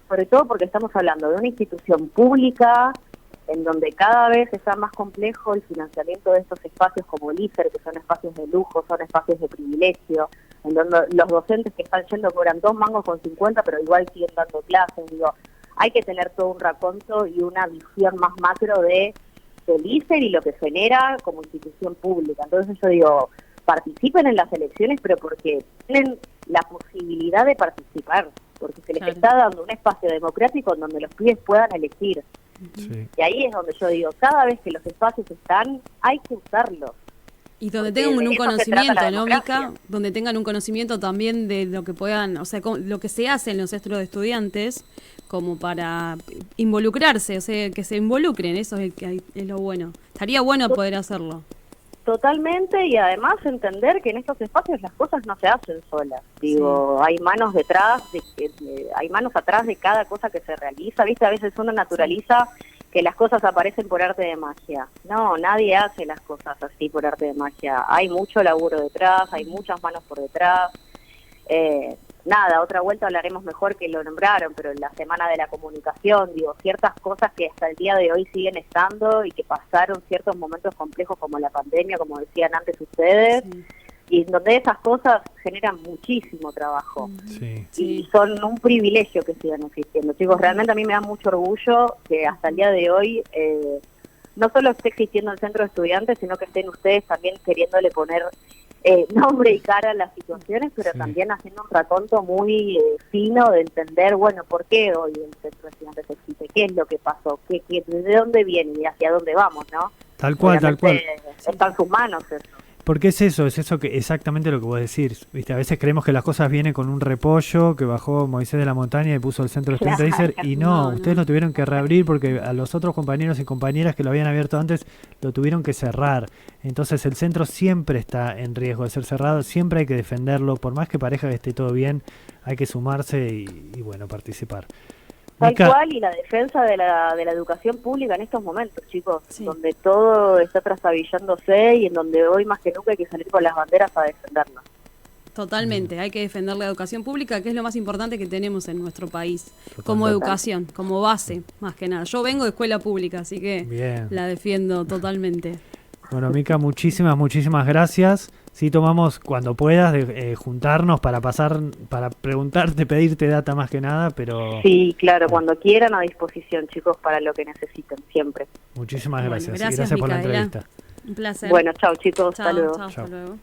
sobre todo porque estamos hablando de una institución pública en donde cada vez está más complejo el financiamiento de estos espacios como el ISER, que son espacios de lujo, son espacios de privilegio, en donde los docentes que están yendo cobran 2 mangos con 50, pero igual siguen dando clases. Digo, hay que tener todo un raconto y una visión más macro del ISER y lo que genera como institución pública. Entonces yo digo, participen en las elecciones, pero porque tienen la posibilidad de participar, porque se les está dando un espacio democrático en donde los pibes puedan elegir. Sí. Y ahí es donde yo digo, cada vez que los espacios están, hay que usarlos. Y donde tengan un conocimiento, ¿no, Mica? Donde tengan un conocimiento también de lo que puedan, o sea, lo que se hace en los centros de estudiantes, como para involucrarse, o sea, que se involucren, eso es lo bueno. Estaría bueno poder hacerlo. Totalmente, y además entender que en estos espacios las cosas no se hacen solas. Digo, hay manos detrás, hay manos atrás de cada cosa que se realiza. ¿Viste? A veces uno naturaliza que las cosas aparecen por arte de magia. No, nadie hace las cosas así por arte de magia. Hay mucho laburo detrás, hay muchas manos por detrás. Nada, otra vuelta hablaremos mejor, que lo nombraron, pero en la Semana de la Comunicación, digo, ciertas cosas que hasta el día de hoy siguen estando y que pasaron ciertos momentos complejos como la pandemia, como decían antes ustedes, y donde esas cosas generan muchísimo trabajo. Y son un privilegio que sigan existiendo. Chicos, realmente a mí me da mucho orgullo que hasta el día de hoy no solo esté existiendo el centro de estudiantes, sino que estén ustedes también queriéndole poner nombre y cara a las situaciones, pero también haciendo un raconto muy fino de entender, bueno, por qué hoy el centro de estudiantes existe, qué es lo que pasó, de dónde viene y hacia dónde vamos, ¿no? Tal cual, tal cual. Está en sus manos eso. Porque es eso que exactamente lo que vos decís, ¿viste? A veces creemos que las cosas vienen con un repollo que bajó Moisés de la montaña y puso el centro de estudiantes ISER, y no, ustedes lo tuvieron que reabrir porque a los otros compañeros y compañeras que lo habían abierto antes lo tuvieron que cerrar. Entonces el centro siempre está en riesgo de ser cerrado, siempre hay que defenderlo, por más que parezca que esté todo bien, hay que sumarse y bueno, participar. Tal cual, y la defensa de la educación pública en estos momentos, chicos, donde todo está trastabillándose y en donde hoy más que nunca hay que salir con las banderas a defendernos. Totalmente, hay que defender la educación pública, que es lo más importante que tenemos en nuestro país, como educación, como base, más que nada. Yo vengo de escuela pública, así que la defiendo totalmente. Bueno, Mica, muchísimas gracias. Sí, tomamos cuando puedas juntarnos para preguntarte, pedirte data más que nada, pero... Sí, claro, cuando quieran, a disposición, chicos, para lo que necesiten, siempre. Muchísimas gracias. Gracias por la entrevista. Un placer. Bueno, chao, chicos, hasta luego. Hasta luego.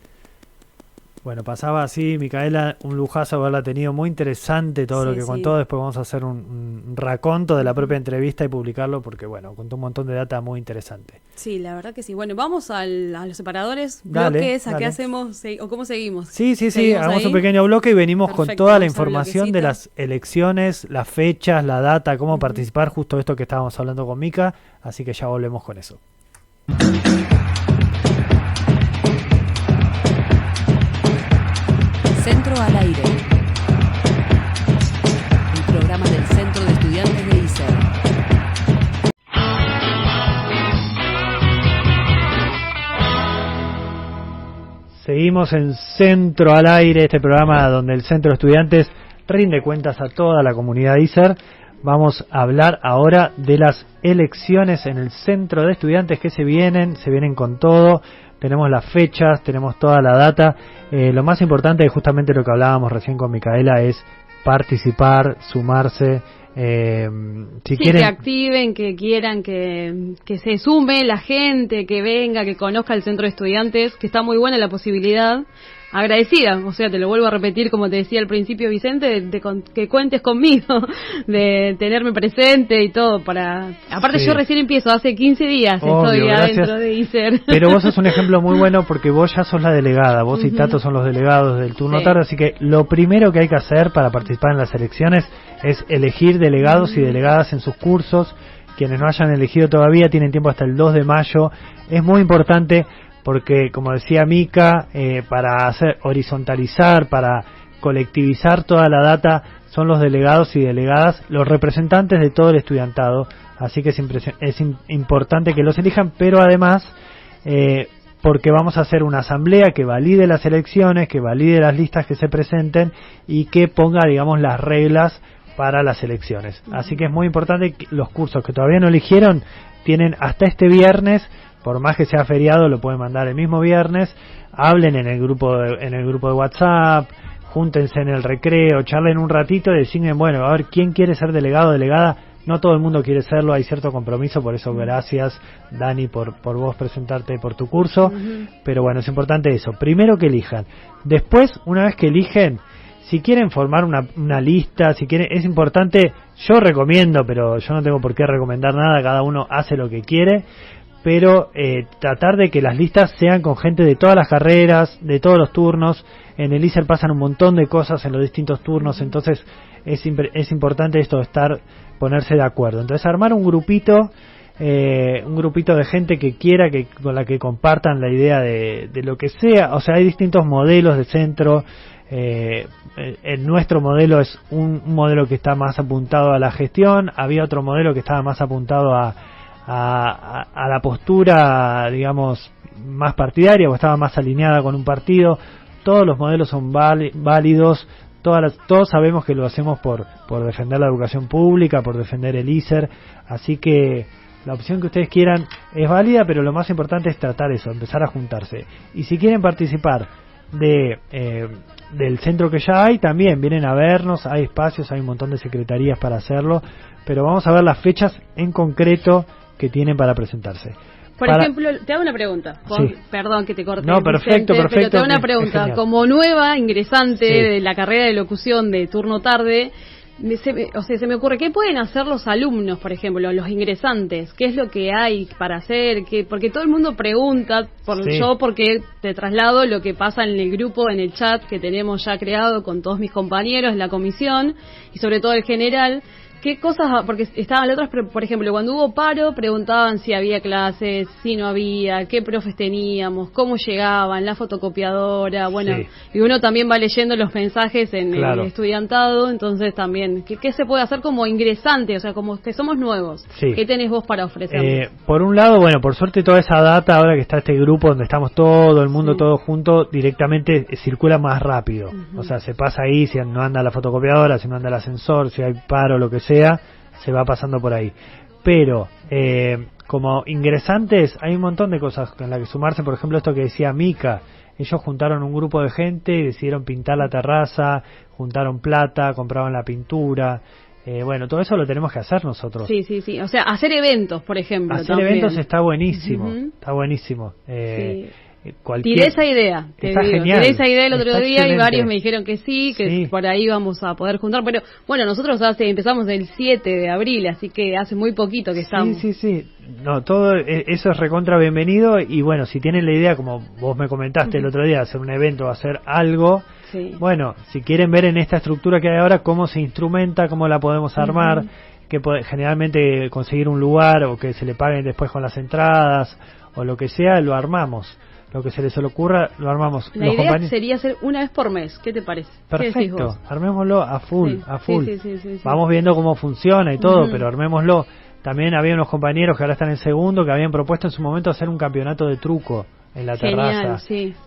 Bueno, pasaba así, Micaela, un lujazo haberla tenido, muy interesante todo lo que contó. Después vamos a hacer un raconto de la propia entrevista y publicarlo porque, bueno, contó un montón de data muy interesante. Sí, la verdad que sí. Bueno, vamos a los separadores, bloques, ¿a qué hacemos o cómo seguimos? Sí, hagamos un pequeño bloque y venimos con toda la información de las elecciones, las fechas, la data, cómo participar, justo esto que estábamos hablando con Mica, así que ya volvemos con eso. Centro al Aire. El programa del Centro de Estudiantes de ISER. Seguimos en Centro al Aire, este programa donde el Centro de Estudiantes rinde cuentas a toda la comunidad ISER. Vamos a hablar ahora de las elecciones en el Centro de Estudiantes que se vienen con todo. Tenemos las fechas, tenemos toda la data. Lo más importante es justamente lo que hablábamos recién con Micaela, es participar, sumarse. Si quieren, que activen, que quieran que se sume la gente, que venga, que conozca el centro de estudiantes, que está muy buena la posibilidad. Agradecida, o sea, te lo vuelvo a repetir como te decía al principio, Vicente, que cuentes conmigo, de tenerme presente y todo para... Aparte yo recién empiezo, hace 15 días estoy adentro de ISER. Pero vos sos un ejemplo muy bueno porque vos ya sos la delegada, vos y Tato son los delegados del turno tarde, así que lo primero que hay que hacer para participar en las elecciones es elegir delegados y delegadas en sus cursos. Quienes no hayan elegido todavía tienen tiempo hasta el 2 de mayo. Es muy importante porque, como decía Mica, para horizontalizar, para colectivizar toda la data, son los delegados y delegadas, los representantes de todo el estudiantado, así que es importante que los elijan, pero además, porque vamos a hacer una asamblea que valide las elecciones, que valide las listas que se presenten y que ponga, digamos, las reglas para las elecciones. Así que es muy importante que los cursos que todavía no eligieron tienen hasta este viernes. Por más que sea feriado, lo pueden mandar el mismo viernes. Hablen en el grupo de WhatsApp, júntense en el recreo, charlen un ratito y designen, bueno, a ver, ¿quién quiere ser delegado o delegada? No todo el mundo quiere serlo, hay cierto compromiso, por eso gracias, Dani, por vos presentarte por tu curso. Pero bueno, es importante eso. Primero que elijan. Después, una vez que eligen, si quieren formar una lista, si quieren, es importante, yo recomiendo, pero yo no tengo por qué recomendar nada, cada uno hace lo que quiere, pero tratar de que las listas sean con gente de todas las carreras, de todos los turnos. En el ISER pasan un montón de cosas en los distintos turnos, entonces es importante esto, ponerse de acuerdo. Entonces armar un grupito de gente que quiera, con la que compartan la idea de lo que sea. O sea, hay distintos modelos de centro. Nuestro modelo es un modelo que está más apuntado a la gestión, había otro modelo que estaba más apuntado a la postura, digamos, más partidaria o estaba más alineada con un partido. Todos los modelos son válidos, todos sabemos que lo hacemos por defender la educación pública, por defender el ISER, así que la opción que ustedes quieran es válida, pero lo más importante es tratar eso, empezar a juntarse. Y si quieren participar del centro que ya hay, también vienen a vernos, hay espacios, hay un montón de secretarías para hacerlo, pero vamos a ver las fechas en concreto que tienen para presentarse. Por ejemplo, te hago una pregunta. Sí. Perdón que te corte. No, perfecto. Pero te hago una pregunta. Como nueva ingresante de la carrera de locución de turno tarde, se me ocurre, ¿qué pueden hacer los alumnos, por ejemplo, los ingresantes? ¿Qué es lo que hay para hacer? Porque todo el mundo pregunta, yo porque te traslado lo que pasa en el grupo, en el chat que tenemos ya creado con todos mis compañeros en la comisión y sobre todo el general. ¿Qué cosas? Porque estaban las otras, por ejemplo, cuando hubo paro, preguntaban si había clases, si no había, qué profes teníamos, cómo llegaban, la fotocopiadora, y uno también va leyendo los mensajes en el estudiantado, entonces también, ¿qué se puede hacer como ingresante? O sea, como que somos nuevos. Sí. ¿Qué tenés vos para ofrecernos? Por un lado, por suerte toda esa data, ahora que está este grupo donde estamos todo el mundo, todo junto, directamente circula más rápido. O sea, se pasa ahí, si no anda la fotocopiadora, si no anda el ascensor, si hay paro, lo que sea, se va pasando por ahí. Pero como ingresantes hay un montón de cosas en las que sumarse. Por ejemplo, esto que decía Mica, ellos juntaron un grupo de gente y decidieron pintar la terraza, juntaron plata, compraron la pintura. Todo eso lo tenemos que hacer nosotros. Sí. O sea, hacer eventos, por ejemplo. Hacer eventos está buenísimo. Está buenísimo. Tiré esa idea, tiré esa idea el otro día y varios me dijeron que sí, por ahí vamos a poder juntar, pero nosotros empezamos el 7 de abril, así que hace muy poquito que estamos. Sí. No, todo eso es recontra bienvenido y si tienen la idea, como vos me comentaste el otro día, hacer un evento, hacer algo, si quieren ver en esta estructura que hay ahora cómo se instrumenta, cómo la podemos armar, que generalmente conseguir un lugar o que se le paguen después con las entradas o lo que sea, lo armamos. Lo que se les ocurra, lo armamos. La idea sería hacer una vez por mes. ¿Qué te parece? Perfecto. Armémoslo a full. Sí. Vamos viendo cómo funciona y todo, pero armémoslo. También había unos compañeros que ahora están en segundo que habían propuesto en su momento hacer un campeonato de truco en la terraza.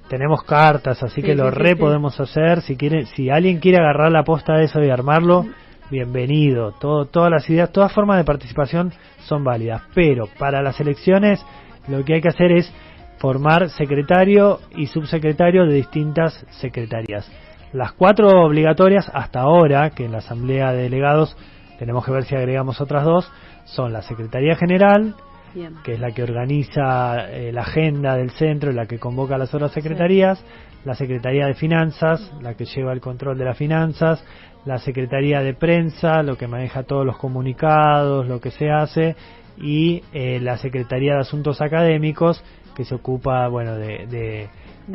Tenemos cartas, así que lo podemos hacer. Si alguien quiere agarrar la posta de eso y armarlo, bienvenido. Todas las ideas, todas formas de participación son válidas. Pero para las elecciones lo que hay que hacer es formar secretario y subsecretario de distintas secretarías. Las 4 obligatorias hasta ahora, que en la Asamblea de Delegados tenemos que ver si agregamos otras 2, son la Secretaría General, Bien. que es la que organiza la agenda del centro y la que convoca a las otras secretarías, la Secretaría de Finanzas, la que lleva el control de las finanzas, la Secretaría de Prensa, lo que maneja todos los comunicados, lo que se hace, y la Secretaría de Asuntos Académicos, que se ocupa, bueno, de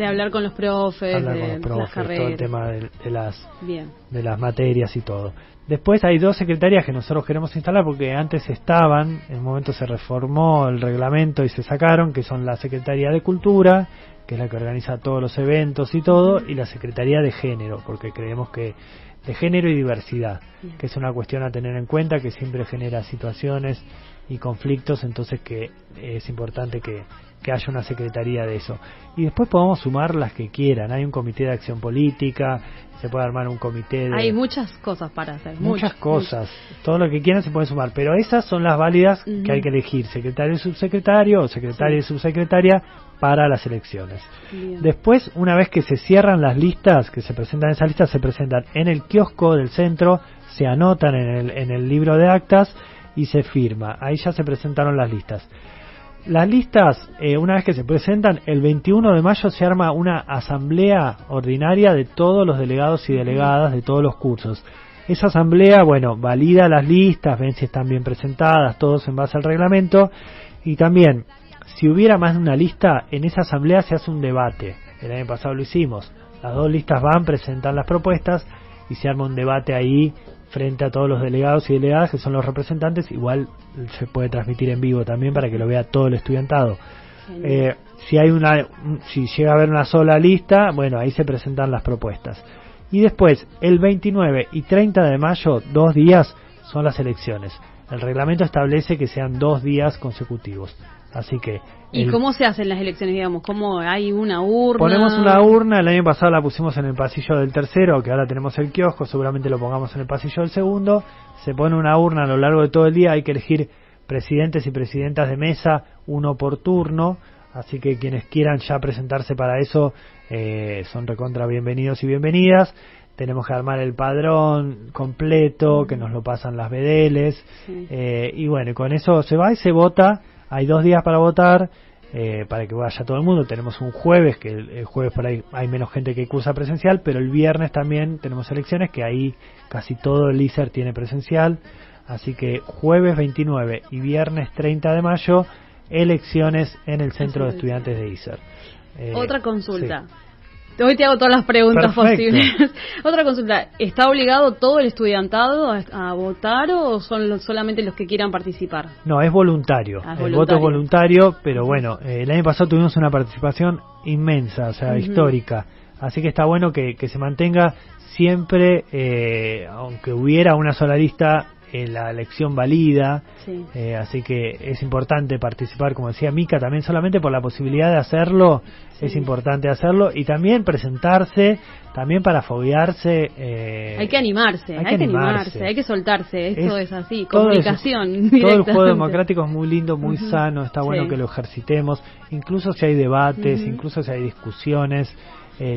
hablar con los profes, hablar de con los profes, las carreras. todo el tema Bien. de las materias y todo. Después hay 2 secretarías que nosotros queremos instalar porque antes estaban, en un momento se reformó el reglamento y se sacaron, que son la Secretaría de Cultura, que es la que organiza todos los eventos y todo, y la Secretaría de Género, porque creemos que de género y diversidad, que es una cuestión a tener en cuenta, que siempre genera situaciones y conflictos, entonces que es importante que haya una secretaría de eso. Y después podemos sumar las que quieran. Hay un comité de acción política, se puede armar un comité de... Hay muchas cosas para hacer. Muchas cosas. Todo lo que quieran se puede sumar, pero esas son las válidas que hay que elegir. Secretario y subsecretario, o secretaria y subsecretaria para las elecciones. Bien. Después, una vez que se cierran las listas, que se presentan esas listas, se presentan en el kiosco del centro, se anotan en el libro de actas y se firma. Ahí ya se presentaron las listas. Las listas, una vez que se presentan, el 21 de mayo se arma una asamblea ordinaria de todos los delegados y delegadas de todos los cursos. Esa asamblea, bueno, valida las listas, ven si están bien presentadas, todos en base al reglamento, y también, si hubiera más de una lista, en esa asamblea se hace un debate. El año pasado lo hicimos. Las 2 listas van, presentan las propuestas y se arma un debate ahí frente a todos los delegados y delegadas que son los representantes. Igual se puede transmitir en vivo también para que lo vea todo el estudiantado. Si llega a haber una sola lista, bueno, ahí se presentan las propuestas. Y después, el 29 y 30 de mayo, 2 días, son las elecciones. El reglamento establece que sean 2 días consecutivos. Así que... ¿Y cómo se hacen las elecciones, digamos? ¿Cómo hay una urna? Ponemos una urna, el año pasado la pusimos en el pasillo del tercero, que ahora tenemos el kiosco, seguramente lo pongamos en el pasillo del segundo. Se pone una urna a lo largo de todo el día, hay que elegir presidentes y presidentas de mesa, uno por turno, así que quienes quieran ya presentarse para eso son recontra bienvenidos y bienvenidas. Tenemos que armar el padrón completo, que nos lo pasan las bedeles, y bueno, con eso se va y se vota. Hay 2 días para votar, para que vaya todo el mundo. Tenemos un jueves, que el jueves por ahí hay menos gente que cursa presencial, pero el viernes también tenemos elecciones, que ahí casi todo el ISER tiene presencial. Así que jueves 29 y viernes 30 de mayo, elecciones en el Centro de Estudiantes de ISER. Otra consulta. Sí. Hoy te hago todas las preguntas Perfecto. posibles. Otra consulta, ¿está obligado todo el estudiantado a votar o son solamente los que quieran participar? No, es voluntario. El voto es voluntario, pero bueno, el año pasado tuvimos una participación inmensa, o sea, histórica. Así que está bueno que se mantenga siempre, aunque hubiera una sola lista, la elección valida. Así que es importante participar, como decía Mica, también solamente por la posibilidad de hacerlo. Es importante hacerlo y también presentarse, también para foguearse. Hay que animarse, hay que soltarse, esto es así, comunicación. Todo el juego democrático es muy lindo, muy sano, está bueno que lo ejercitemos, incluso si hay debates, incluso si hay discusiones,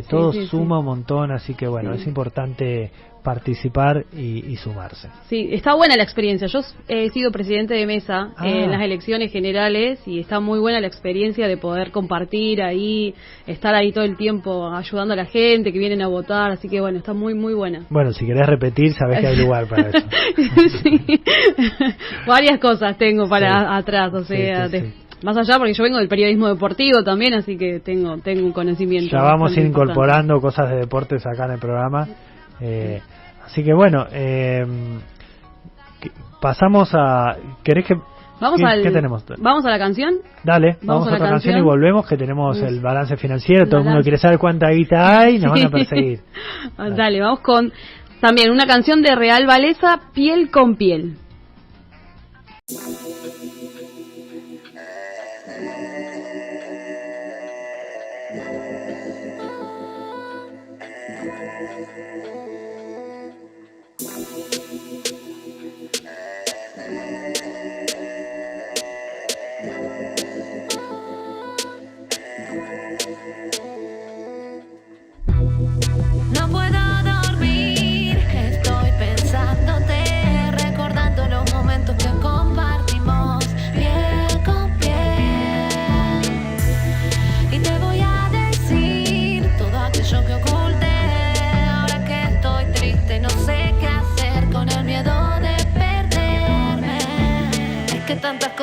todo suma un montón, así que bueno, es importante participar y sumarse. Sí, está buena la experiencia. Yo he sido presidente de mesa en las elecciones generales y está muy buena la experiencia de poder compartir ahí, estar ahí todo el tiempo ayudando a la gente que vienen a votar, así que bueno, está muy muy buena. Bueno, si querés repetir, sabés que hay lugar para eso. Sí. Varias cosas tengo para atrás, o sea, más allá porque yo vengo del periodismo deportivo también, así que tengo un conocimiento. Ya vamos a ir incorporando cosas de deportes acá en el programa. Así que bueno, pasamos a... ¿Querés que...? ¿Qué tenemos? ¿Vamos a la canción? Dale, vamos a otra canción y volvemos, que tenemos el balance financiero. Todo el mundo quiere saber cuánta guita hay, nos van a perseguir. Dale, vamos con también una canción de Real Valesa, Piel con Piel. No puedo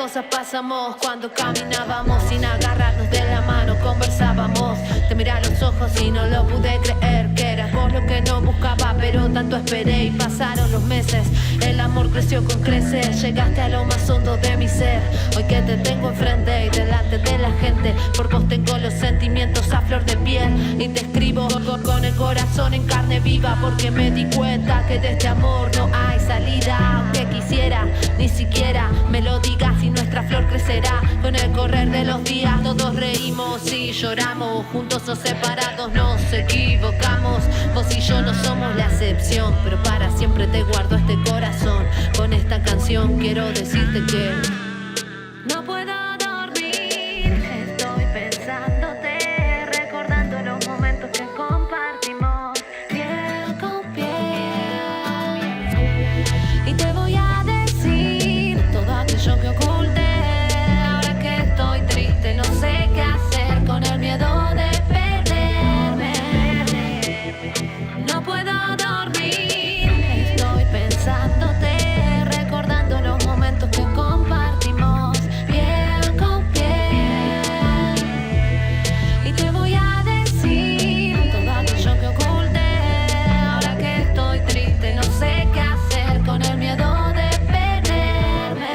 cosas pasamos cuando caminábamos sin agarrarnos de la mano, conversábamos. Te miré a los ojos y no lo pude creer, que eras vos lo que no buscaba, pero tanto esperé y pasaron los meses. El amor creció con creces, llegaste a lo más hondo de mi ser. Hoy que te tengo enfrente y delante de la gente, por vos tengo los sentimientos a flor de piel y te escribo con el corazón en carne viva, porque me di cuenta que de este amor no hay salida. Aunque quisiera, ni siquiera me lo digas y nuestra flor crecerá. Con el correr de los días todos reímos y lloramos, juntos o separados nos equivocamos. Vos y yo no somos la excepción, pero para siempre te guardo este corazón. Con esta canción quiero decirte que no puedo dormir, estoy pensándote, recordando los momentos que compartimos piel con piel. Y te voy a decir todo aquello que oculté. Ahora que estoy triste, no sé qué hacer con el miedo de perderme. No puedo dormir, estoy pensándote, recordando los momentos que compartimos piel con piel. Y te voy a decir todo aquello que oculté. Ahora que estoy triste, no sé qué hacer con el miedo de perderme.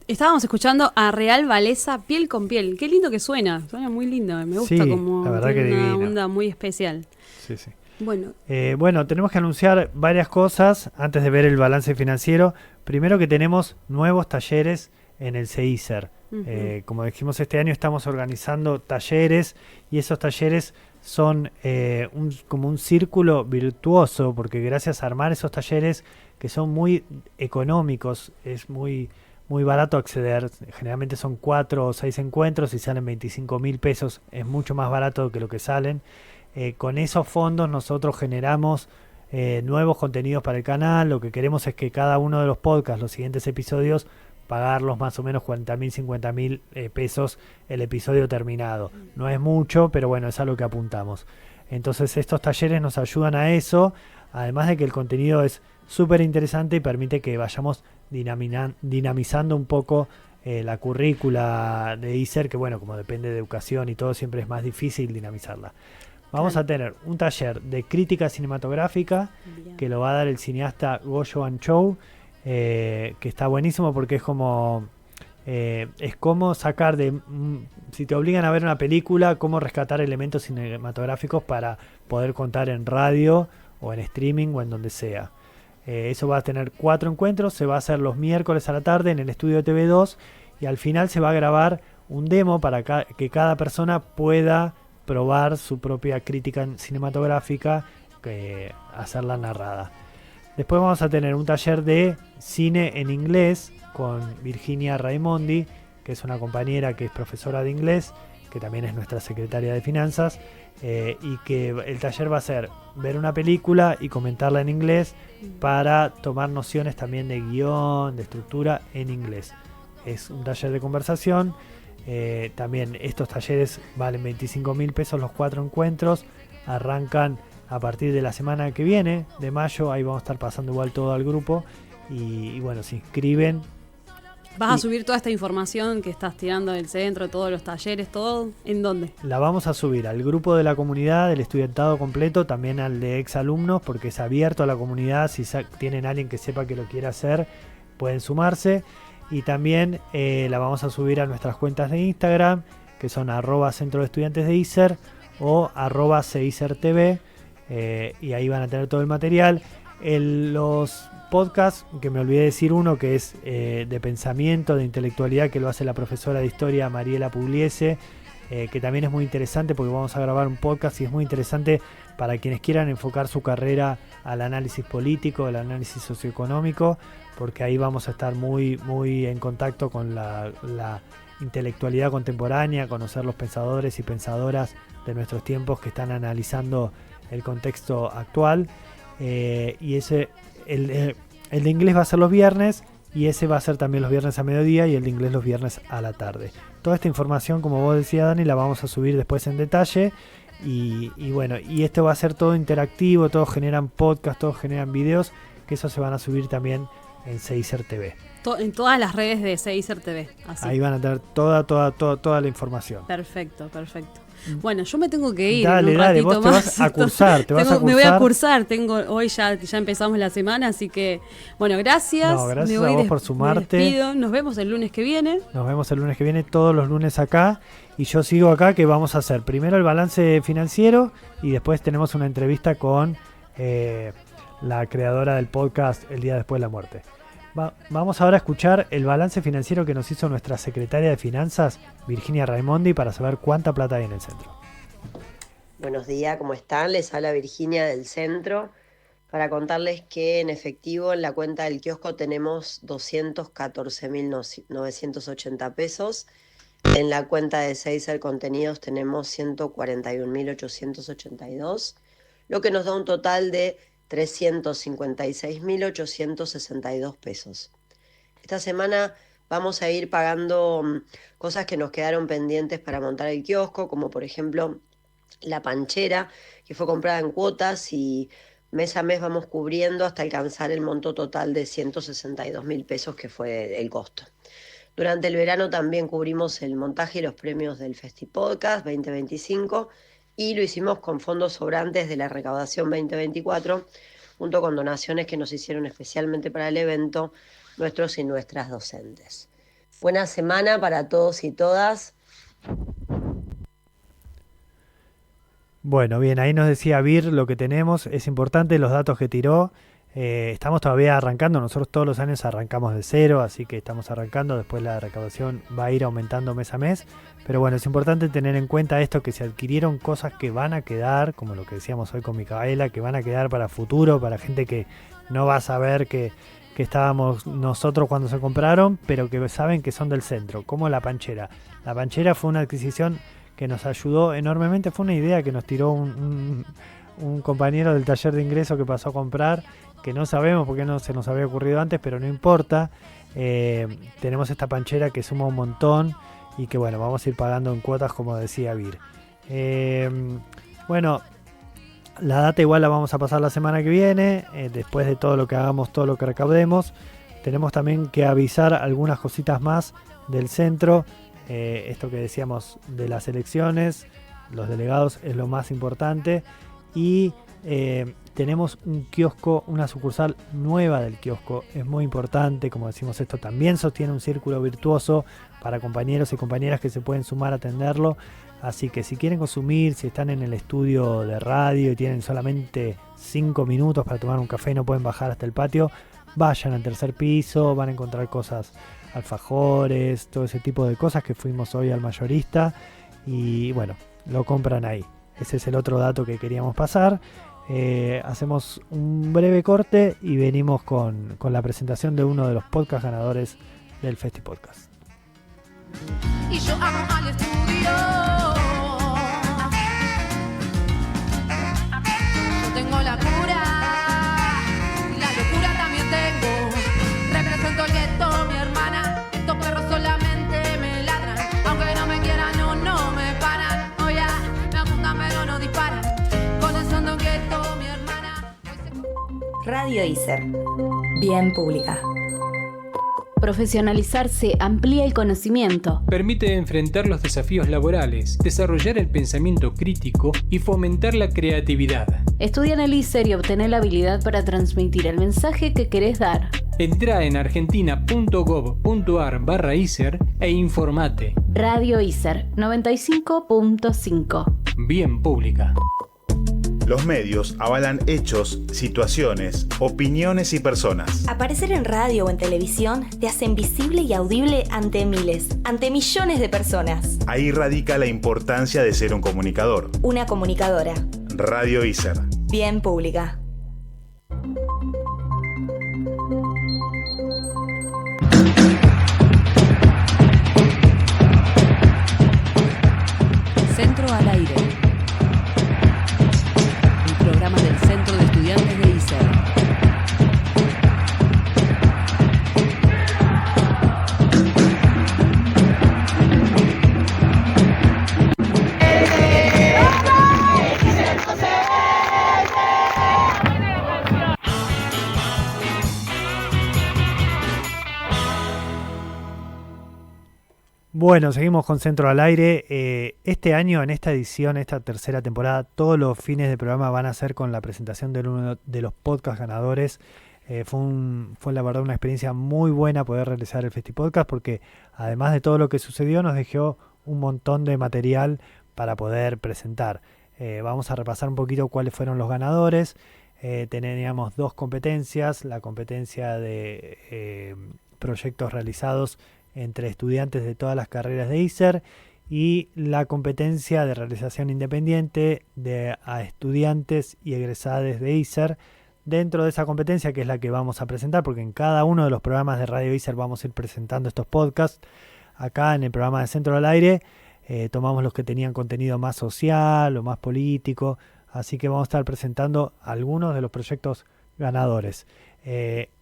Estábamos escuchando a Real Valesa, Piel con Piel. Qué lindo que suena muy lindo. Me gusta, Sí, como la verdad tiene que una divino. onda muy especial. Sí, sí. Bueno, Bueno, tenemos que anunciar varias cosas antes de ver el balance financiero. Primero que tenemos nuevos talleres en el CEICER. Ujú. Como dijimos, este año estamos organizando talleres y esos talleres son como un círculo virtuoso, porque gracias a armar esos talleres que son muy económicos, es muy barato acceder. Generalmente son 4 o 6 encuentros y salen 25.000 pesos, es mucho más barato que lo que salen. Con esos fondos nosotros generamos nuevos contenidos para el canal. Lo que queremos es que cada uno de los podcasts, los siguientes episodios, pagarlos más o menos 40.000, 50.000 pesos el episodio terminado. No es mucho, pero bueno, es a lo que apuntamos. Entonces estos talleres nos ayudan a eso, además de que el contenido es súper interesante y permite que vayamos dinamizando un poco la currícula de ISER, que bueno, como depende de educación y todo, siempre es más difícil dinamizarla. Vamos a tener un taller de crítica cinematográfica que lo va a dar el cineasta Goyo Anchou, que está buenísimo porque es como sacar si te obligan a ver una película, cómo rescatar elementos cinematográficos para poder contar en radio o en streaming o en donde sea. Eso va a tener 4 encuentros, se va a hacer los miércoles a la tarde en el estudio de TV2 y al final se va a grabar un demo para que cada persona pueda probar su propia crítica cinematográfica, hacerla narrada. Después vamos a tener un taller de cine en inglés con Virginia Raimondi, que es una compañera que es profesora de inglés, que también es nuestra secretaria de finanzas, y que el taller va a ser ver una película y comentarla en inglés para tomar nociones también de guión, de estructura en inglés. Es un taller de conversación. También estos talleres valen 25.000 pesos los 4 encuentros, arrancan a partir de la semana que viene, de mayo. Ahí vamos a estar pasando igual todo al grupo y bueno, se inscriben. ¿Vas a subir toda esta información que estás tirando del centro, todos los talleres, todo? ¿En dónde? La vamos a subir al grupo de la comunidad del estudiantado completo, también al de exalumnos, porque es abierto a la comunidad. Si tienen alguien que sepa que lo quiera hacer, pueden sumarse. Y también la vamos a subir a nuestras cuentas de Instagram, que son @Centro de Estudiantes de ISER o @CeiserTV, y ahí van a tener todo el material. Los podcasts, que me olvidé decir uno, que es de pensamiento, de intelectualidad, que lo hace la profesora de historia Mariela Pugliese, que también es muy interesante porque vamos a grabar un podcast y es muy interesante para quienes quieran enfocar su carrera al análisis político, al análisis socioeconómico, porque ahí vamos a estar muy en contacto con la intelectualidad contemporánea, conocer los pensadores y pensadoras de nuestros tiempos que están analizando el contexto actual. Y ese, el de inglés va a ser los viernes, y ese va a ser también los viernes a mediodía, y el de inglés los viernes a la tarde. Toda esta información, como vos decías, Dani, la vamos a subir después en detalle. Y bueno, y esto va a ser todo interactivo, todos generan podcast, todos generan videos, que eso se van a subir también en Seiser TV. En todas las redes de Seiser TV. Así. Ahí van a tener toda la información. Perfecto. Bueno, yo me tengo que ir. Dale, en un ratito vos te más. vas a cursar, Me voy a cursar, hoy ya empezamos la semana, así que, bueno, gracias. No, gracias a vos por sumarte. Me despido. Nos vemos el lunes que viene. Todos los lunes acá. Y yo sigo acá, que vamos a hacer primero el balance financiero, y después tenemos una entrevista con la creadora del podcast El Día Después de la Muerte. Vamos ahora a escuchar el balance financiero que nos hizo nuestra secretaria de Finanzas, Virginia Raimondi, para saber cuánta plata hay en el centro. Buenos días, ¿cómo están? Les habla Virginia del centro para contarles que en efectivo en la cuenta del kiosco tenemos 214.980 pesos. En la cuenta de Seiser Contenidos tenemos 141.882, lo que nos da un total de 356.862 pesos. Esta semana vamos a ir pagando cosas que nos quedaron pendientes para montar el kiosco, como por ejemplo la panchera, que fue comprada en cuotas, y mes a mes vamos cubriendo hasta alcanzar el monto total de 162.000 pesos, que fue el costo. Durante el verano también cubrimos el montaje y los premios del FestiPodcast 2025, y lo hicimos con fondos sobrantes de la recaudación 2024, junto con donaciones que nos hicieron especialmente para el evento nuestros y nuestras docentes. Buena semana para todos y todas. Bueno, bien, ahí nos decía Vir lo que tenemos. Es importante los datos que tiró. Estamos todavía arrancando, nosotros todos los años arrancamos de cero, así que estamos arrancando, después la recaudación va a ir aumentando mes a mes, pero bueno, es importante tener en cuenta esto, que se adquirieron cosas que van a quedar, como lo que decíamos hoy con Micaela, que van a quedar para futuro, para gente que no va a saber que estábamos nosotros cuando se compraron, pero que saben que son del centro, como la panchera. La panchera fue una adquisición que nos ayudó enormemente, fue una idea que nos tiró un compañero del taller de ingreso que pasó a comprar, que no sabemos por qué no se nos había ocurrido antes, pero no importa. Tenemos esta panchera que suma un montón y que bueno, vamos a ir pagando en cuotas, como decía Vir. Bueno, la data igual la vamos a pasar la semana que viene, después de todo lo que hagamos, todo lo que recaudemos. Tenemos también que avisar algunas cositas más del centro. Esto que decíamos de las elecciones, los delegados es lo más importante. Y tenemos un kiosco, una sucursal nueva del kiosco, es muy importante, como decimos, esto también sostiene un círculo virtuoso para compañeros y compañeras que se pueden sumar a atenderlo, así que si quieren consumir, si están en el estudio de radio y tienen solamente 5 minutos para tomar un café y no pueden bajar hasta el patio, vayan al tercer piso, van a encontrar cosas, alfajores, todo ese tipo de cosas que fuimos hoy al mayorista y bueno, lo compran ahí. Ese es el otro dato que queríamos pasar. Hacemos un breve corte y venimos con la presentación de uno de los podcast ganadores del FestiPodcast. Y yo amo al estudio. Yo tengo la cura y la locura también tengo. Represento el gueto, mi hermana. Estos perros solamente me ladran, aunque no me quieran o no me paran. Oh yeah, me apuntan pero no disparan. Con el son de un gueto, mi hermana. Radio Iser. Bien pública. Profesionalizarse amplía el conocimiento. Permite enfrentar los desafíos laborales, desarrollar el pensamiento crítico y fomentar la creatividad. Estudia en el ISER y obtener la habilidad para transmitir el mensaje que querés dar. Entrá en argentina.gov.ar/ISER e informate. Radio ISER 95.5. Bien pública. Los medios avalan hechos, situaciones, opiniones y personas. Aparecer en radio o en televisión te hacen visible y audible ante miles, ante millones de personas. Ahí radica la importancia de ser un comunicador. Una comunicadora. Radio Iser. Bien pública. Centro al aire. Bueno, seguimos con Centro al Aire. Este año, en esta edición, esta tercera temporada, todos los fines de programa van a ser con la presentación de uno de los podcast ganadores. Fue la verdad una experiencia muy buena poder realizar el FestiPodcast, porque además de todo lo que sucedió nos dejó un montón de material para poder presentar. Vamos a repasar un poquito cuáles fueron los ganadores. Teníamos 2 competencias: la competencia de proyectos realizados entre estudiantes de todas las carreras de ISER y la competencia de realización independiente a estudiantes y egresados de ISER. Dentro de esa competencia, que es la que vamos a presentar, porque en cada uno de los programas de Radio ISER vamos a ir presentando estos podcasts, acá en el programa de Centro al Aire tomamos los que tenían contenido más social o más político, así que vamos a estar presentando algunos de los proyectos ganadores.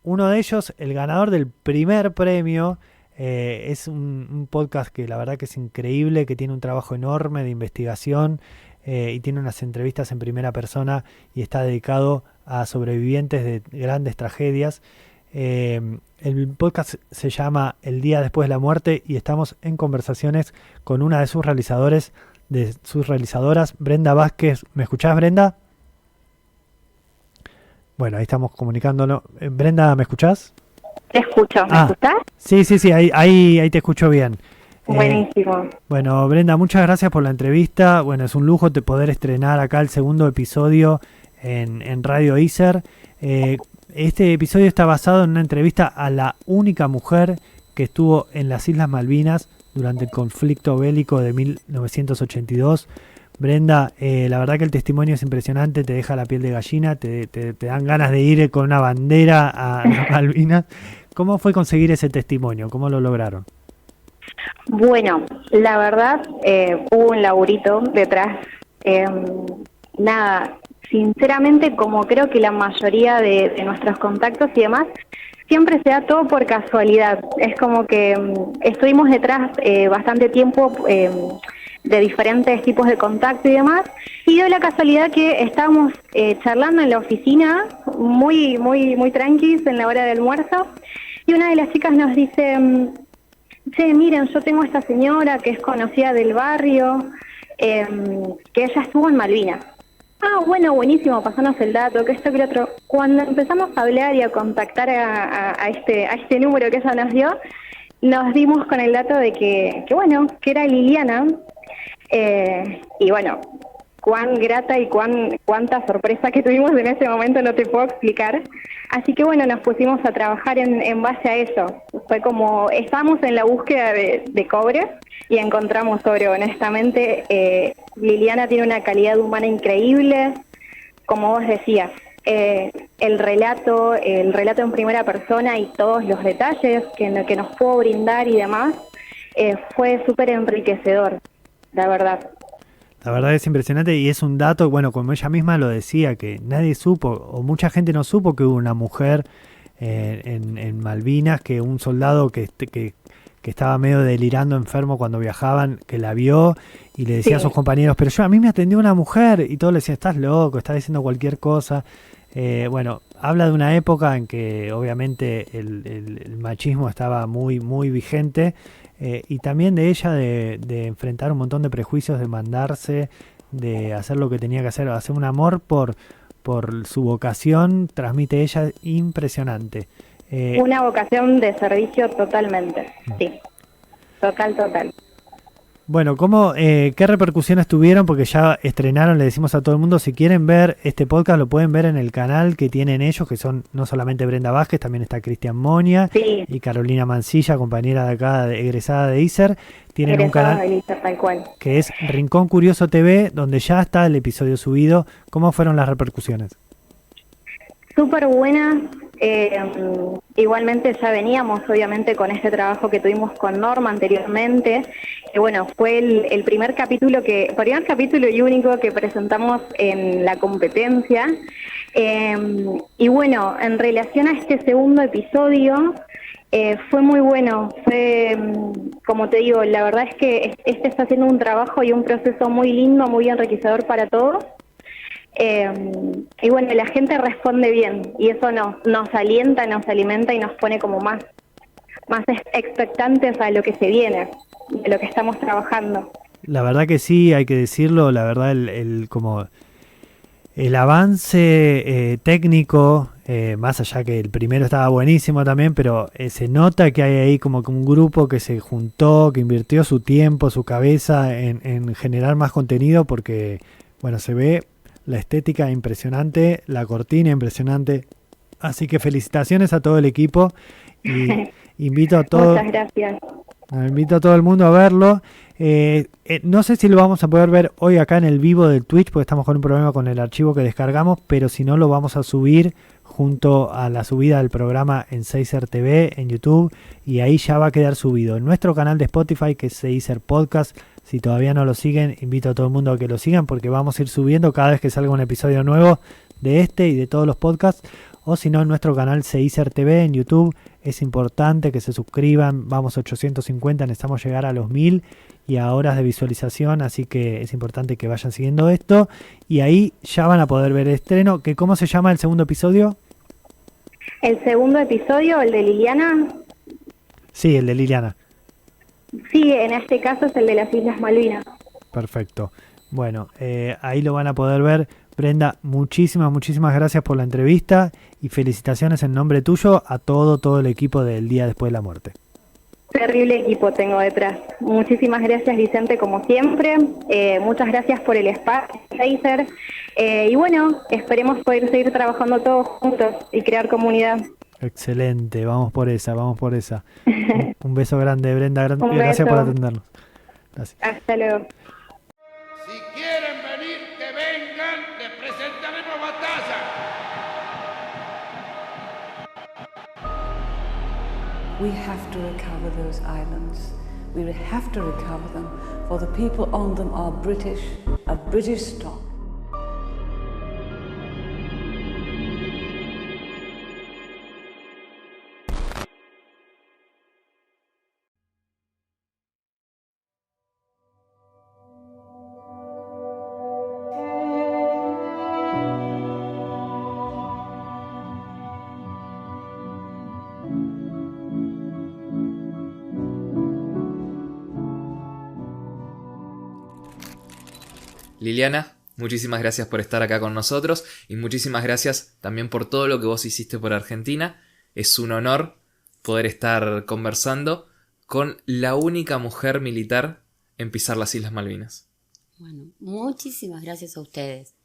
Uno de ellos, el ganador del primer premio, es un podcast que la verdad que es increíble, que tiene un trabajo enorme de investigación y tiene unas entrevistas en primera persona y está dedicado a sobrevivientes de grandes tragedias. El podcast se llama El Día Después de la Muerte y estamos en conversaciones con una de sus realizadoras, Brenda Vázquez. ¿Me escuchás, Brenda? Bueno, ahí estamos comunicándonos. Brenda, ¿me escuchás? Te escucho, ¿me escuchás? Sí, ahí te escucho bien. Buenísimo. Bueno, Brenda, muchas gracias por la entrevista. Bueno, es un lujo poder estrenar acá el segundo episodio en Radio ISER. Este episodio está basado en una entrevista a la única mujer que estuvo en las Islas Malvinas durante el conflicto bélico de 1982. Brenda, la verdad que el testimonio es impresionante, te deja la piel de gallina, te dan ganas de ir con una bandera a las Malvinas. ¿Cómo fue conseguir ese testimonio? ¿Cómo lo lograron? Bueno, la verdad, hubo un laburito detrás. Nada, sinceramente, como creo que la mayoría de nuestros contactos y demás, siempre se da todo por casualidad. Es como que estuvimos detrás bastante tiempo de diferentes tipos de contacto y demás, y dio la casualidad que estábamos charlando en la oficina, muy tranquilos en la hora del almuerzo, y una de las chicas nos dice: che, miren, yo tengo esta señora que es conocida del barrio, que ella estuvo en Malvinas. Ah, bueno, buenísimo, pasanos el dato, que esto, que lo otro. Cuando empezamos a hablar y a contactar a este número que ella nos dio, nos dimos con el dato de que era Liliana. Y bueno, cuán grata y cuánta sorpresa que tuvimos en ese momento no te puedo explicar. Así que bueno, nos pusimos a trabajar en base a eso. Fue como, estábamos en la búsqueda de cobre y encontramos oro. Honestamente, Liliana tiene una calidad humana increíble, como vos decías. El relato en primera persona y todos los detalles que nos pudo brindar y demás, fue súper enriquecedor, la verdad. La verdad es impresionante y es un dato, bueno, como ella misma lo decía, que nadie supo, o mucha gente no supo que hubo una mujer en Malvinas, que un soldado que estaba medio delirando, enfermo cuando viajaban, que la vio y le decía a sus compañeros, pero a mí me atendió una mujer, y todos le decían, estás loco, estás diciendo cualquier cosa. Bueno, habla de una época en que obviamente el machismo estaba muy vigente, y también de ella de enfrentar un montón de prejuicios, de mandarse, de hacer lo que tenía que hacer un amor por su vocación, transmite ella, impresionante. Una vocación de servicio totalmente, sí, total. Bueno, ¿qué repercusiones tuvieron? Porque ya estrenaron, le decimos a todo el mundo, si quieren ver este podcast lo pueden ver en el canal que tienen ellos, que son no solamente Brenda Vázquez, también está Cristian Monia y Carolina Mancilla, compañera de acá, egresada de ISER. Tienen un canal de ISER, tal cual, que es Rincón Curioso TV, donde ya está el episodio subido. ¿Cómo fueron las repercusiones? Súper buena. Igualmente ya veníamos obviamente con este trabajo que tuvimos con Norma anteriormente, que bueno, fue el primer capítulo y único que presentamos en la competencia, y bueno, en relación a este segundo episodio, fue muy bueno, como te digo, la verdad es que este está haciendo un trabajo y un proceso muy lindo, muy enriquecedor para todos. Y bueno, la gente responde bien y eso nos alienta, nos alimenta y nos pone como más expectantes a lo que se viene. lo que estamos trabajando. La verdad que sí, hay que decirlo, la verdad como el avance técnico, más allá que el primero estaba buenísimo también, pero se nota que hay ahí como un grupo que se juntó, que invirtió su tiempo, su cabeza en generar más contenido, porque bueno, se ve la estética impresionante, la cortina impresionante, así que felicitaciones a todo el equipo y invito a todos. Muchas gracias. Invito a todo el mundo a verlo. No sé si lo vamos a poder ver hoy acá en el vivo del Twitch, porque estamos con un problema con el archivo que descargamos, pero si no lo vamos a subir junto a la subida del programa en Seiser TV, en YouTube, y ahí ya va a quedar subido en nuestro canal de Spotify, que es Seiser Podcast. Si todavía no lo siguen, invito a todo el mundo a que lo sigan, porque vamos a ir subiendo cada vez que salga un episodio nuevo de este y de todos los podcasts, o si no en nuestro canal Seiser TV en YouTube. Es importante que se suscriban, vamos a 850, necesitamos llegar a los 1000 y a horas de visualización, así que es importante que vayan siguiendo esto, y ahí ya van a poder ver el estreno. Que ¿cómo se llama el segundo episodio? El segundo episodio, el de Liliana. Sí, el de Liliana. Sí, en este caso es el de las Islas Malvinas. Perfecto. Bueno, ahí lo van a poder ver. Brenda, muchísimas gracias por la entrevista y felicitaciones en nombre tuyo a todo el equipo del Día Después de la Muerte. Terrible equipo tengo detrás. Muchísimas gracias, Vicente, como siempre. Muchas gracias por el espacio, Seiser. Y bueno, esperemos poder seguir trabajando todos juntos y crear comunidad. Excelente, vamos por esa. Un beso grande, Brenda. Gracias por atendernos. Gracias. Hasta luego. Si quieren venir, que vengan, les presentaremos batalla. We have to recover those islands. We have to recover them, for the people on them are British, a British stock. Liliana, muchísimas gracias por estar acá con nosotros y muchísimas gracias también por todo lo que vos hiciste por Argentina. Es un honor poder estar conversando con la única mujer militar en pisar las Islas Malvinas. Bueno, muchísimas gracias a ustedes,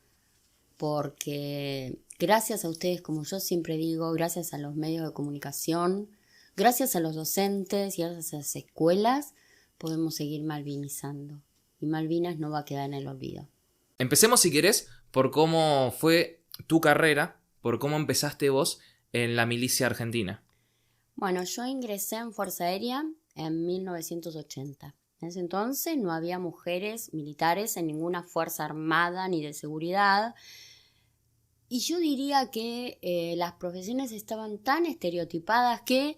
porque gracias a ustedes, como yo siempre digo, gracias a los medios de comunicación, gracias a los docentes y gracias a las escuelas, podemos seguir malvinizando. Y Malvinas no va a quedar en el olvido. Empecemos, si querés, por cómo fue tu carrera, por cómo empezaste vos en la milicia argentina. Bueno, yo ingresé en Fuerza Aérea en 1980. En ese entonces no había mujeres militares en ninguna fuerza armada ni de seguridad. Y yo diría que las profesiones estaban tan estereotipadas que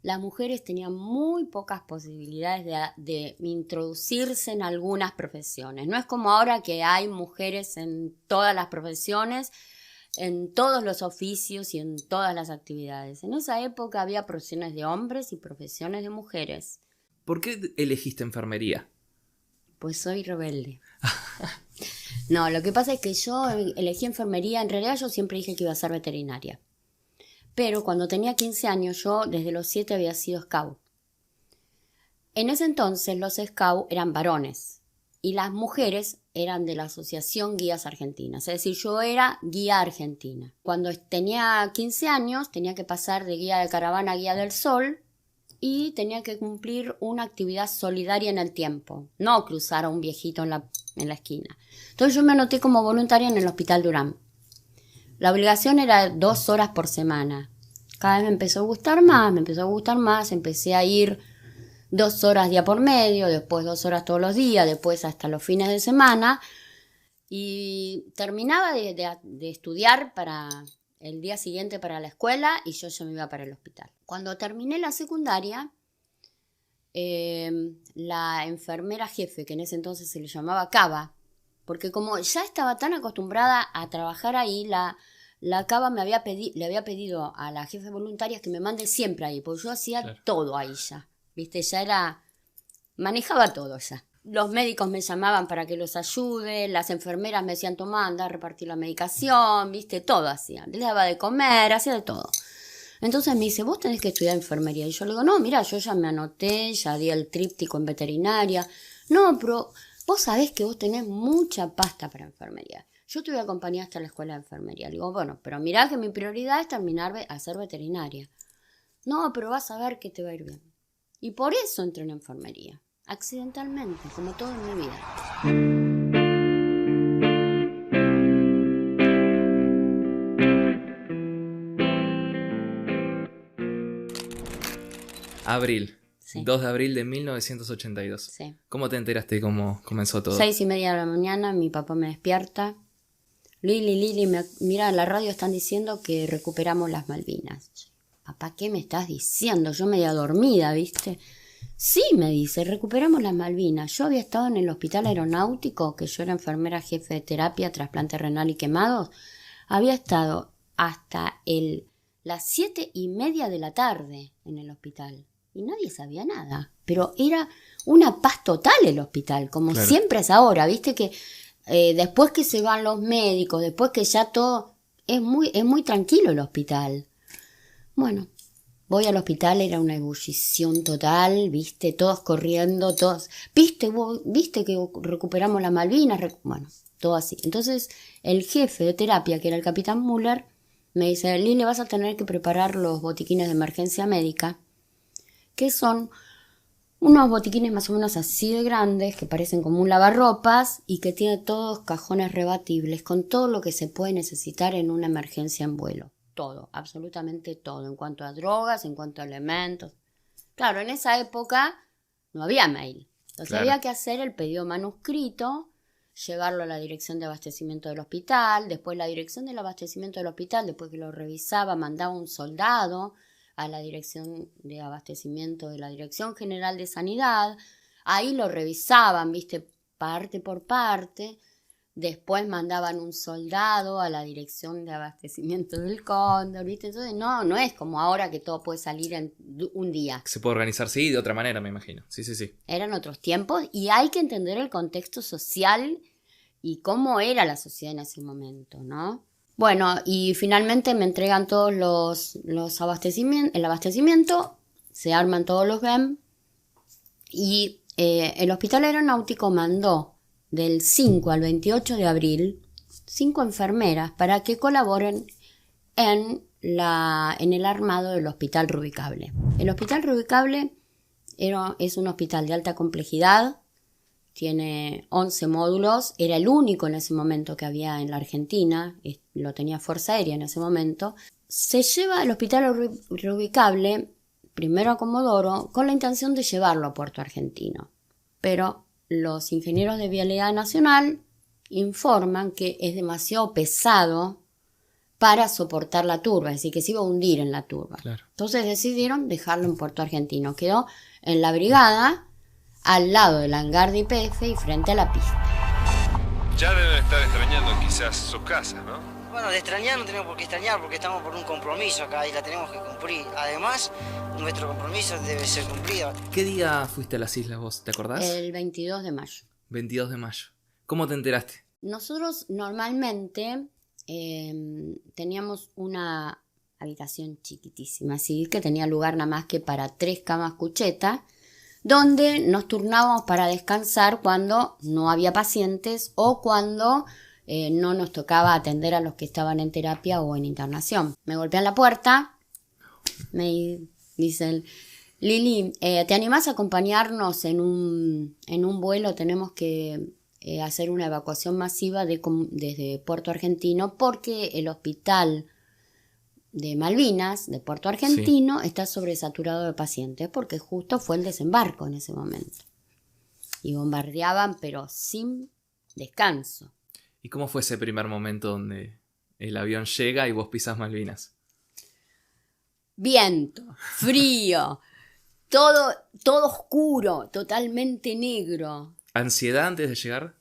las mujeres tenían muy pocas posibilidades de introducirse en algunas profesiones. No es como ahora que hay mujeres en todas las profesiones, en todos los oficios y en todas las actividades. En esa época había profesiones de hombres y profesiones de mujeres. ¿Por qué elegiste enfermería? Pues soy rebelde. No, lo que pasa es que yo elegí enfermería. En realidad yo siempre dije que iba a ser veterinaria. Pero cuando tenía 15 años, yo desde los 7 había sido scout. En ese entonces los scouts eran varones y las mujeres eran de la Asociación Guías Argentinas. Es decir, yo era guía argentina. Cuando tenía 15 años tenía que pasar de guía de caravana a guía del sol y tenía que cumplir una actividad solidaria en el tiempo, no cruzar a un viejito en la esquina. Entonces yo me anoté como voluntaria en el Hospital Durán. La obligación era 2 horas por semana. Cada vez me empezó a gustar más, empecé a ir 2 horas día por medio, después 2 horas todos los días, después hasta los fines de semana. Y terminaba de estudiar para el día siguiente para la escuela y yo me iba para el hospital. Cuando terminé la secundaria, la enfermera jefe, que en ese entonces se le llamaba Cava, porque como ya estaba tan acostumbrada a trabajar ahí, la Cava le había pedido a las jefes voluntarias que me mande siempre ahí, porque yo hacía todo ahí ya, ¿viste? Ya manejaba todo ya. Los médicos me llamaban para que los ayude, las enfermeras me decían, tomá, anda a repartir la medicación, viste, todo hacían. Les daba de comer, hacía de todo. Entonces me dice, vos tenés que estudiar enfermería. Y yo le digo, no, mira, yo ya me anoté, ya di el tríptico en veterinaria. No, pero vos sabés que vos tenés mucha pasta para enfermería. Yo te voy a acompañar hasta la escuela de enfermería. Le digo, bueno, pero mirá que mi prioridad es terminar a ser veterinaria. No, pero vas a ver que te va a ir bien. Y por eso entré en enfermería. Accidentalmente, como todo en mi vida. Abril. Sí. 2 de abril de 1982. Sí. ¿Cómo te enteraste de cómo comenzó todo? 6:30 de la mañana, mi papá me despierta. Lili, mira, en la radio están diciendo que recuperamos las Malvinas. Papá, ¿qué me estás diciendo? Yo media dormida, ¿viste? Sí, me dice, recuperamos las Malvinas. Yo había estado en el hospital aeronáutico, que yo era enfermera jefe de terapia, trasplante renal y quemados. Había estado hasta las 7:30 de la tarde en el hospital. Y nadie sabía nada. Pero era una paz total el hospital, como Claro. siempre es ahora. Viste que después que se van los médicos, después que ya todo... Es muy tranquilo el hospital. Bueno, voy al hospital, era una ebullición total, viste, todos corriendo, todos... ¿Viste que recuperamos las Malvinas? Bueno, todo así. Entonces, el jefe de terapia, que era el capitán Müller, me dice, Lili, vas a tener que preparar los botiquines de emergencia médica, que son unos botiquines más o menos así de grandes, que parecen como un lavarropas y que tiene todos cajones rebatibles con todo lo que se puede necesitar en una emergencia en vuelo. Todo, absolutamente todo, en cuanto a drogas, en cuanto a elementos. Claro, en esa época no había mail. Entonces Claro. había que hacer el pedido manuscrito, llevarlo a la dirección de abastecimiento del hospital, después la dirección del abastecimiento del hospital, después que lo revisaba, mandaba un soldado a la dirección de abastecimiento de la Dirección General de Sanidad. Ahí lo revisaban, viste, parte por parte. Después mandaban un soldado a la dirección de abastecimiento del Cóndor, ¿viste? Entonces no es como ahora que todo puede salir en un día. Se puede organizar, sí, de otra manera, me imagino. Sí. Eran otros tiempos y hay que entender el contexto social y cómo era la sociedad en ese momento, ¿no? Bueno, y finalmente me entregan todos los abastecimientos, el abastecimiento, se arman todos los BEM y el Hospital Aeronáutico mandó del 5 al 28 de abril 5 enfermeras para que colaboren en el armado del Hospital Rubicable. El Hospital Rubicable es un hospital de alta complejidad, tiene 11 módulos, era el único en ese momento que había en la Argentina, lo tenía Fuerza Aérea en ese momento. Se lleva el Hospital Rubicable primero a Comodoro con la intención de llevarlo a Puerto Argentino, pero los ingenieros de Vialidad Nacional informan que es demasiado pesado para soportar la turba, es decir, que se iba a hundir en la turba. Claro. Entonces decidieron dejarlo en Puerto Argentino. Quedó en la brigada, al lado del hangar de YPF y frente a la pista. Ya deben estar extrañando quizás sus casas, ¿no? Bueno, de extrañar no tenemos por qué extrañar porque estamos por un compromiso acá y la tenemos que cumplir. Además, nuestro compromiso debe ser cumplido. ¿Qué día fuiste a las islas vos? ¿Te acordás? El 22 de mayo. 22 de mayo. ¿Cómo te enteraste? Nosotros normalmente teníamos una habitación chiquitísima, así que tenía lugar nada más que para 3 camas cucheta, donde nos turnábamos para descansar cuando no había pacientes o cuando no nos tocaba atender a los que estaban en terapia o en internación. Me golpean la puerta, me dicen, Lili, ¿te animás a acompañarnos en un vuelo? Tenemos que hacer una evacuación masiva desde Puerto Argentino porque el hospital de Malvinas, de Puerto Argentino, está sobresaturado de pacientes porque justo fue el desembarco en ese momento. Y bombardeaban, pero sin descanso. ¿Y cómo fue ese primer momento donde el avión llega y vos pisás Malvinas? Viento, frío, todo oscuro, totalmente negro. ¿Ansiedad antes de llegar?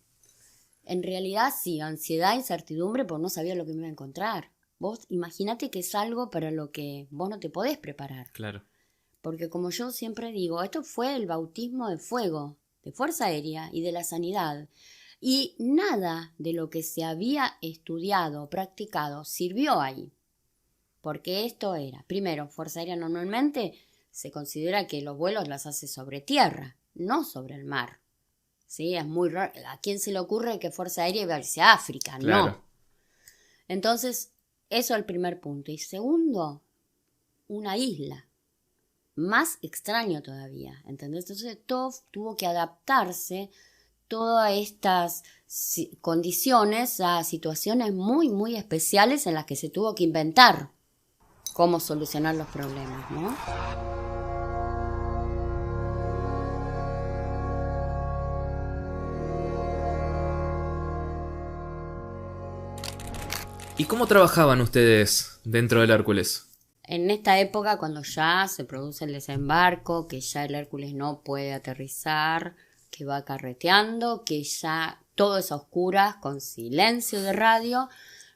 En realidad sí, ansiedad, incertidumbre, porque no sabía lo que me iba a encontrar. Vos imagínate que es algo para lo que vos no te podés preparar. Claro. Porque como yo siempre digo, esto fue el bautismo de fuego, de Fuerza Aérea y de la sanidad. Y nada de lo que se había estudiado, practicado, sirvió ahí. Porque esto era, primero, Fuerza Aérea normalmente se considera que los vuelos las hace sobre tierra, no sobre el mar. ¿Sí? Es muy raro. ¿A quién se le ocurre que Fuerza Aérea iba a irse a África? Claro. No. Entonces, eso es el primer punto. Y segundo, una isla. Más extraño todavía, ¿entendés? Entonces todo tuvo que adaptarse, todas estas condiciones a situaciones muy, muy especiales en las que se tuvo que inventar cómo solucionar los problemas, ¿no? ¿Y cómo trabajaban ustedes dentro del Hércules? En esta época, cuando ya se produce el desembarco, que ya el Hércules no puede aterrizar, que va carreteando, que ya todo es a oscuras, con silencio de radio,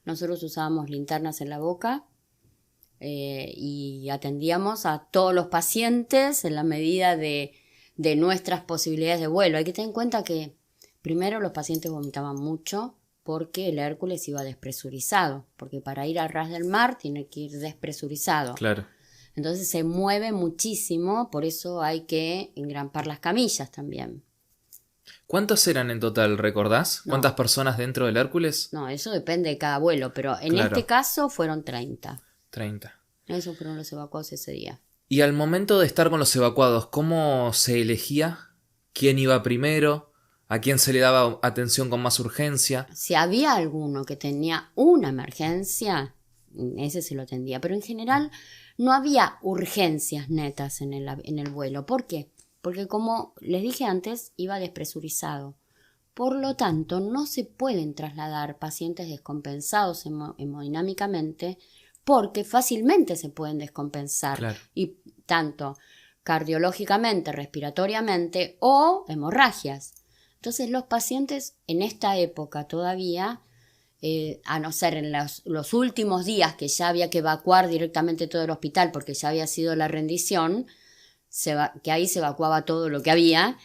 nosotros usábamos linternas en la boca y atendíamos a todos los pacientes en la medida de nuestras posibilidades de vuelo. Hay que tener en cuenta que primero los pacientes vomitaban mucho, porque el Hércules iba despresurizado, porque para ir a ras del mar tiene que ir despresurizado. Claro. Entonces se mueve muchísimo, por eso hay que engrampar las camillas también. ¿Cuántos eran en total, recordás? No. ¿Cuántas personas dentro del Hércules? No, eso depende de cada vuelo, pero en este caso fueron 30. 30. Esos fueron los evacuados ese día. Y al momento de estar con los evacuados, ¿cómo se elegía? ¿Quién iba primero? ¿A quién se le daba atención con más urgencia? Si había alguno que tenía una emergencia, ese se lo atendía. Pero en general no había urgencias netas en el vuelo. ¿Por qué? Porque como les dije antes, iba despresurizado. Por lo tanto, no se pueden trasladar pacientes descompensados hemodinámicamente porque fácilmente se pueden descompensar. Claro. Y tanto cardiológicamente, respiratoriamente o hemorragias. Entonces los pacientes en esta época todavía, a no ser en los últimos días que ya había que evacuar directamente todo el hospital porque ya había sido la rendición, que ahí se evacuaba todo lo que había,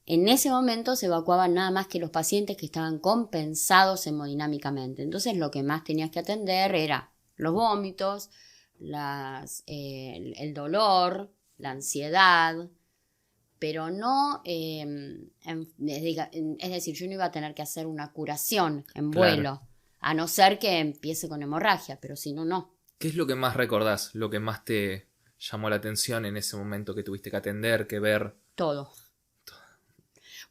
en ese momento se evacuaban nada más que los pacientes que estaban compensados hemodinámicamente. Entonces lo que más tenías que atender era los vómitos, el dolor, la ansiedad, pero no, es decir, yo no iba a tener que hacer una curación en vuelo, Claro. a no ser que empiece con hemorragia, pero si no, no. ¿Qué es lo que más recordás? ¿Lo que más te llamó la atención en ese momento que tuviste que atender, que ver? Todo.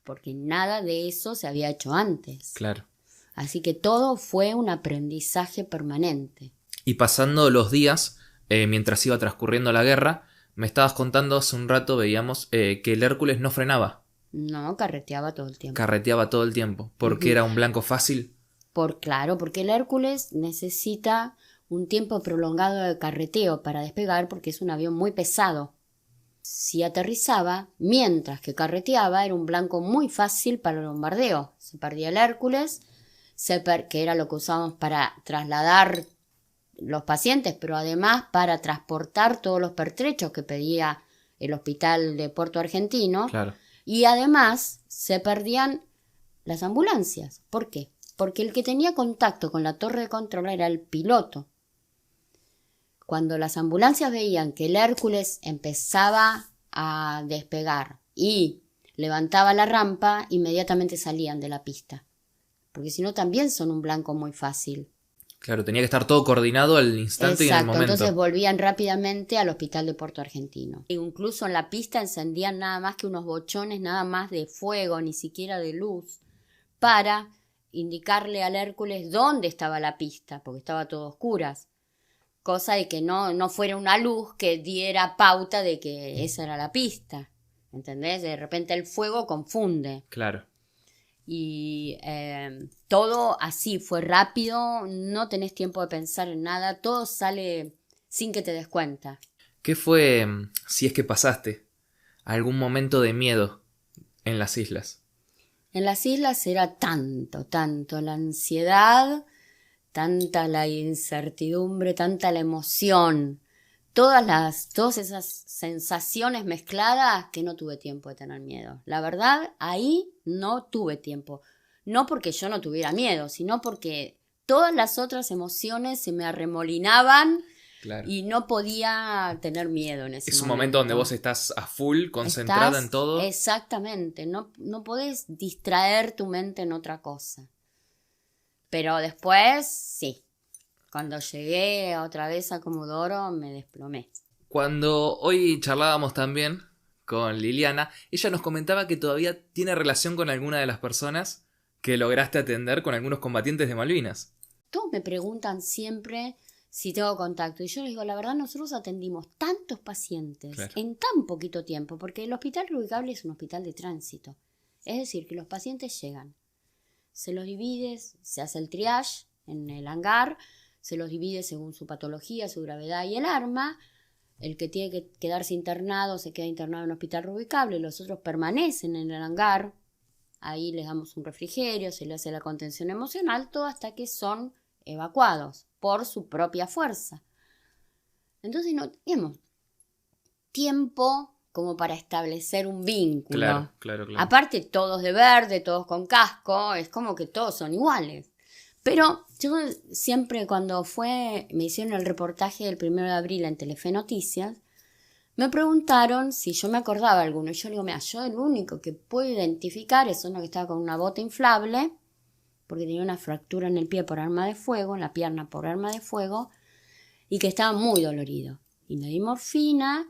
Porque nada de eso se había hecho antes. Claro. Así que todo fue un aprendizaje permanente. Y pasando los días, mientras iba transcurriendo la guerra, me estabas contando hace un rato, veíamos que el Hércules no frenaba. No, carreteaba todo el tiempo. Carreteaba todo el tiempo. ¿Porque era un blanco fácil? Claro, porque el Hércules necesita un tiempo prolongado de carreteo para despegar porque es un avión muy pesado. Si aterrizaba, mientras que carreteaba, era un blanco muy fácil para el bombardeo. Se perdía el Hércules, que era lo que usábamos para trasladar los pacientes, pero además para transportar todos los pertrechos que pedía el hospital de Puerto Argentino. Claro. Y además se perdían las ambulancias. ¿Por qué? Porque el que tenía contacto con la torre de control era el piloto. Cuando las ambulancias veían que el Hércules empezaba a despegar y levantaba la rampa, inmediatamente salían de la pista. Porque si no también son un blanco muy fácil. Claro, tenía que estar todo coordinado al instante. Exacto, y en el momento. Entonces volvían rápidamente al hospital de Puerto Argentino. E incluso en la pista encendían nada más que unos bochones, nada más de fuego, ni siquiera de luz, para indicarle al Hércules dónde estaba la pista, porque estaba todo a oscuras. Cosa de que no fuera una luz que diera pauta de que esa era la pista. ¿Entendés? De repente el fuego confunde. Claro. Y todo así fue rápido, no tenés tiempo de pensar en nada, todo sale sin que te des cuenta. ¿Qué fue, si es que pasaste, algún momento de miedo en las islas? En las islas era tanto la ansiedad, tanta la incertidumbre, tanta la emoción, todas esas sensaciones mezcladas que no tuve tiempo de tener miedo. La verdad, ahí no tuve tiempo. No porque yo no tuviera miedo, sino porque todas las otras emociones se me arremolinaban. Claro. Y no podía tener miedo en ese momento. Es un momento donde vos estás a full, concentrada en todo. Exactamente, no podés distraer tu mente en otra cosa. Pero después, sí. Cuando llegué otra vez a Comodoro, me desplomé. Cuando hoy charlábamos también con Liliana, ella nos comentaba que todavía tiene relación con alguna de las personas que lograste atender con algunos combatientes de Malvinas. Todos me preguntan siempre si tengo contacto. Y yo les digo, la verdad, nosotros atendimos tantos pacientes en tan poquito tiempo, porque el hospital Rubicable es un hospital de tránsito. Es decir, que los pacientes llegan, se los divide, se hace el triage en el hangar, se los divide según su patología, su gravedad y el arma. El que tiene que quedarse internado se queda internado en el hospital Rubicable, los otros permanecen en el hangar. Ahí les damos un refrigerio, se les hace la contención emocional, todo hasta que son evacuados por su propia fuerza. Entonces no teníamos tiempo como para establecer un vínculo. Claro. Aparte, todos de verde, todos con casco, es como que todos son iguales. Pero yo siempre cuando me hicieron el reportaje del 1 de abril en Telefe Noticias, me preguntaron si yo me acordaba alguno. Y yo digo, mira, yo el único que puedo identificar es uno que estaba con una bota inflable, porque tenía una fractura en el pie por arma de fuego, en la pierna por arma de fuego, y que estaba muy dolorido. Y le di morfina,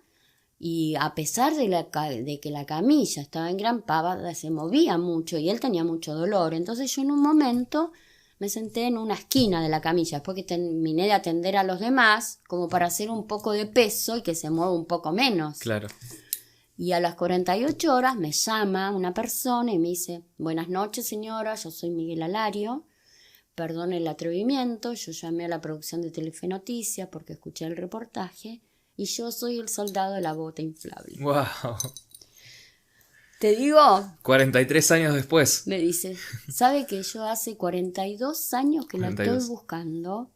y a pesar de que la camilla estaba engrampada, se movía mucho, y él tenía mucho dolor. Entonces yo en un momento me senté en una esquina de la camilla, después que terminé de atender a los demás, como para hacer un poco de peso y que se mueva un poco menos. Claro. Y a las 48 horas me llama una persona y me dice, buenas noches señora, yo soy Miguel Alario, perdone el atrevimiento, yo llamé a la producción de Telefe Noticias porque escuché el reportaje y yo soy el soldado de la bota inflable. ¡Wow! Te digo... 43 años después. Me dice, ¿sabe que yo hace 42 años que 42. La estoy buscando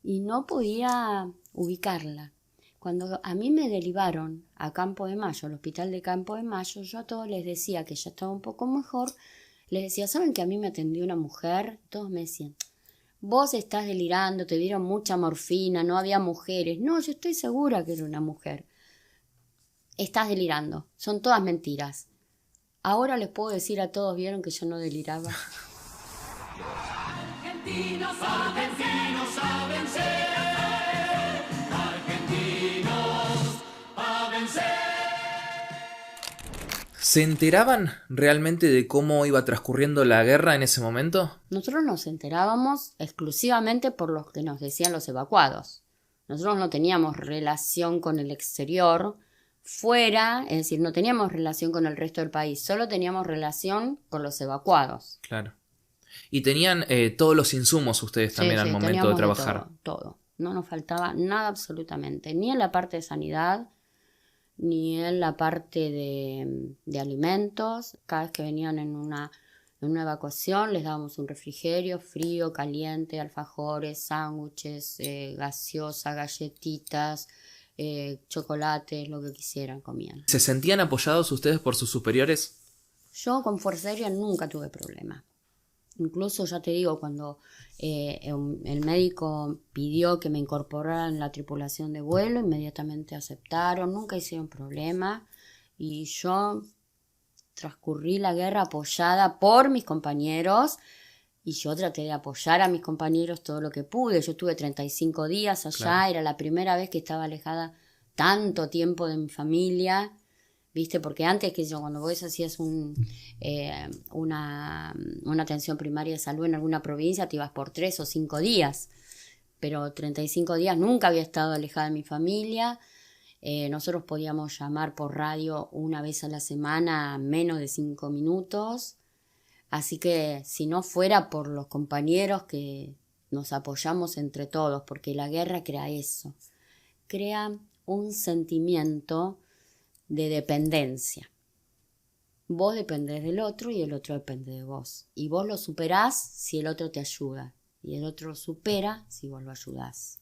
y no podía ubicarla? Cuando a mí me derivaron a Campo de Mayo, al hospital de Campo de Mayo, yo a todos les decía que ya estaba un poco mejor. Les decía, ¿saben que a mí me atendió una mujer? Todos me decían, vos estás delirando, te dieron mucha morfina, no había mujeres. No, yo estoy segura que era una mujer. Estás delirando, son todas mentiras. Ahora les puedo decir a todos, ¿vieron que yo no deliraba? Argentinos a vencer. ¿Se enteraban realmente de cómo iba transcurriendo la guerra en ese momento? Nosotros nos enterábamos exclusivamente por lo que nos decían los evacuados. Nosotros no teníamos relación con el exterior fuera, es decir, no teníamos relación con el resto del país, solo teníamos relación con los evacuados. Claro. Y tenían todos los insumos ustedes también al momento de trabajar. Todo. No nos faltaba nada absolutamente, ni en la parte de sanidad, ni en la parte de alimentos. Cada vez que venían en una evacuación les dábamos un refrigerio frío, caliente, alfajores, sándwiches, gaseosa, galletitas, chocolates, lo que quisieran comían. ¿Se sentían apoyados ustedes por sus superiores? Yo con Fuerza Aérea nunca tuve problema. Incluso, ya te digo, cuando el médico pidió que me incorporara en la tripulación de vuelo, inmediatamente aceptaron, nunca hicieron problema. Y yo transcurrí la guerra apoyada por mis compañeros y yo traté de apoyar a mis compañeros todo lo que pude. Yo estuve 35 días allá, claro. Era la primera vez que estaba alejada tanto tiempo de mi familia. ¿Viste? Porque antes que yo, cuando vos hacías una atención primaria de salud en alguna provincia, te ibas por 3 o 5 días. Pero 35 días nunca había estado alejada de mi familia. Nosotros podíamos llamar por radio una vez a la semana, menos de 5 minutos. Así que si no fuera por los compañeros que nos apoyamos entre todos, porque la guerra crea eso. Crea un sentimiento de dependencia. Vos dependés del otro y el otro depende de vos. Y vos lo superás si el otro te ayuda. Y el otro lo supera si vos lo ayudás.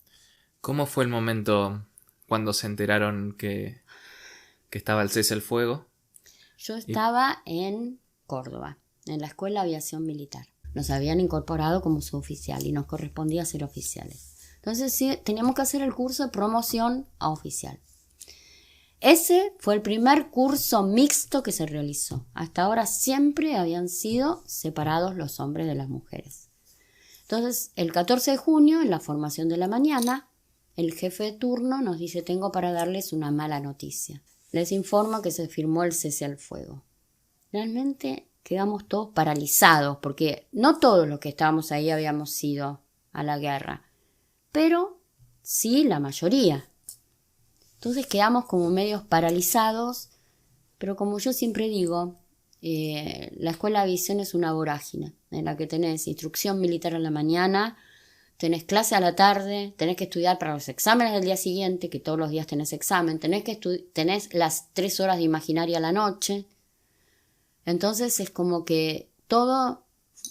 ¿Cómo fue el momento cuando se enteraron que estaba el cese al fuego? Yo estaba en Córdoba, en la Escuela de Aviación Militar. Nos habían incorporado como suboficial y nos correspondía ser oficiales. Entonces sí, teníamos que hacer el curso de promoción a oficial. Ese fue el primer curso mixto que se realizó. Hasta ahora siempre habían sido separados los hombres de las mujeres. Entonces, el 14 de junio, en la formación de la mañana, el jefe de turno nos dice: tengo para darles una mala noticia. Les informo que se firmó el cese al fuego. Realmente quedamos todos paralizados, porque no todos los que estábamos ahí habíamos ido a la guerra, pero sí la mayoría. Entonces quedamos como medios paralizados, pero como yo siempre digo, la escuela de aviación es una vorágine, en la que tenés instrucción militar a la mañana, tenés clase a la tarde, tenés que estudiar para los exámenes del día siguiente, que todos los días tenés examen, tenés las 3 horas de imaginaria a la noche. Entonces es como que todo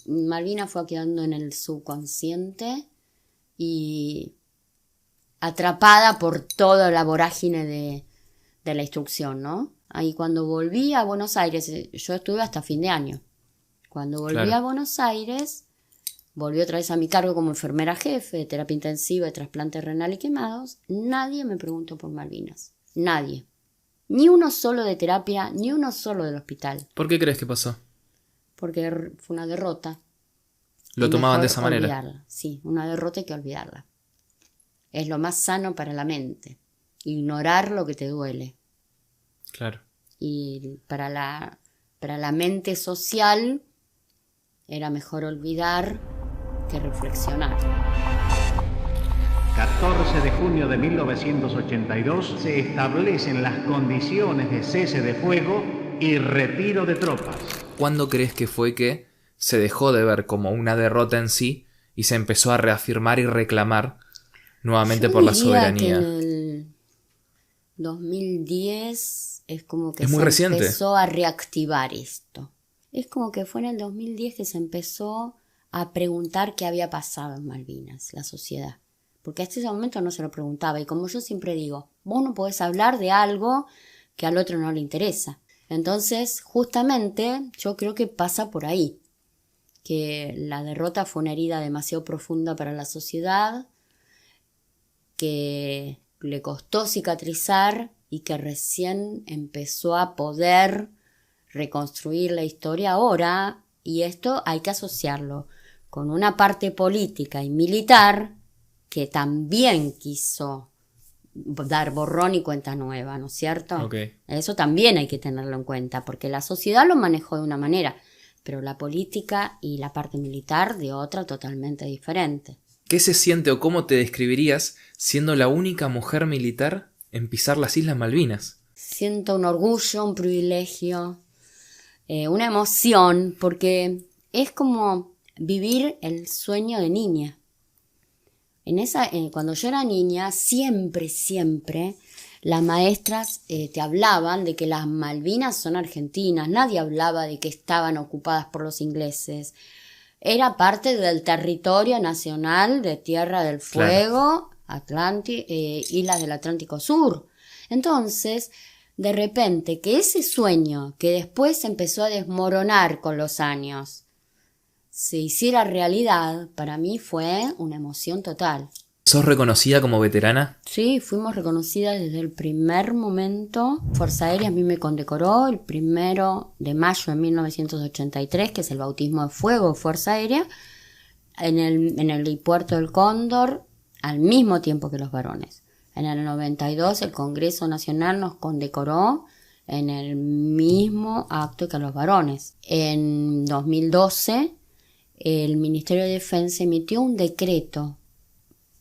Malvinas fue quedando en el subconsciente y atrapada por toda la vorágine de la instrucción, ¿no? Ahí cuando volví a Buenos Aires, yo estuve hasta fin de año. Cuando volví a Buenos Aires, volví otra vez a mi cargo como enfermera jefe de terapia intensiva de trasplante renal y quemados. Nadie me preguntó por Malvinas. Nadie. Ni uno solo de terapia, ni uno solo del hospital. ¿Por qué crees que pasó? Porque fue una derrota. ¿Lo tomaban de esa manera? Olvidarla. Sí, una derrota hay que olvidarla. Es lo más sano para la mente. Ignorar lo que te duele. Claro. Y para la mente social era mejor olvidar que reflexionar. 14 de junio de 1982 se establecen las condiciones de cese de fuego y retiro de tropas. ¿Cuándo crees que fue que se dejó de ver como una derrota en sí y se empezó a reafirmar y reclamar nuevamente por la soberanía? Que en el 2010 es como que es muy reciente. Empezó a reactivar esto. Es como que fue en el 2010 que se empezó a preguntar qué había pasado en Malvinas, la sociedad. Porque hasta ese momento no se lo preguntaba. Y como yo siempre digo, vos no podés hablar de algo que al otro no le interesa. Entonces, justamente, yo creo que pasa por ahí. Que la derrota fue una herida demasiado profunda para la sociedad, que le costó cicatrizar y que recién empezó a poder reconstruir la historia ahora. Y esto hay que asociarlo con una parte política y militar que también quiso dar borrón y cuenta nueva, ¿no es cierto? Okay. Eso también hay que tenerlo en cuenta, porque la sociedad lo manejó de una manera, pero la política y la parte militar de otra totalmente diferente. ¿Qué se siente o cómo te describirías siendo la única mujer militar en pisar las Islas Malvinas? Siento un orgullo, un privilegio, una emoción, porque es como vivir el sueño de niña. Cuando yo era niña, siempre las maestras te hablaban de que las Malvinas son argentinas. Nadie hablaba de que estaban ocupadas por los ingleses. Era parte del territorio nacional de Tierra del Fuego, claro. Islas del Atlántico Sur. Entonces, de repente, que ese sueño que después empezó a desmoronar con los años, se hiciera realidad, para mí fue una emoción total. ¿Sos reconocida como veterana? Sí, fuimos reconocidas desde el primer momento. Fuerza Aérea a mí me condecoró el 1 de mayo de 1983, que es el bautismo de fuego de Fuerza Aérea, en el helipuerto del Cóndor, al mismo tiempo que los varones. En el 92 el Congreso Nacional nos condecoró en el mismo acto que a los varones. En 2012 el Ministerio de Defensa emitió un decreto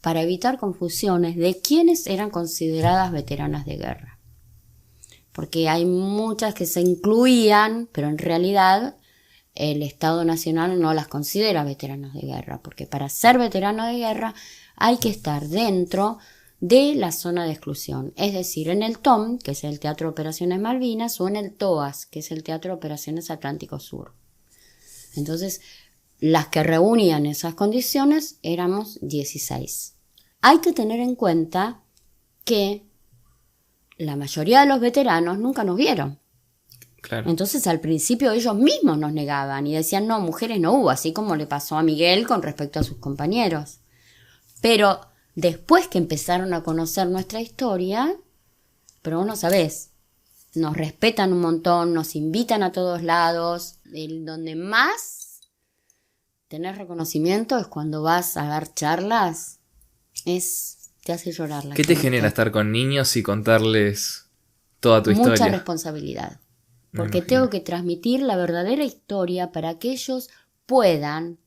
para evitar confusiones de quiénes eran consideradas veteranas de guerra. Porque hay muchas que se incluían, pero en realidad el Estado Nacional no las considera veteranas de guerra, porque para ser veterano de guerra hay que estar dentro de la zona de exclusión, es decir, en el TOM, que es el Teatro de Operaciones Malvinas, o en el TOAS, que es el Teatro de Operaciones Atlántico Sur. Entonces, las que reunían esas condiciones éramos 16. Hay que tener en cuenta que la mayoría de los veteranos nunca nos vieron. Claro. Entonces al principio ellos mismos nos negaban y decían, no, mujeres no hubo, así como le pasó a Miguel con respecto a sus compañeros. Pero después que empezaron a conocer nuestra historia, pero vos no sabés, nos respetan un montón, nos invitan a todos lados. Donde más tenés reconocimiento es cuando vas a dar charlas, te hace llorar la ¿Qué te gente. genera estar con niños y contarles toda tu Mucha historia? responsabilidad. Porque tengo que transmitir la verdadera historia para que ellos puedan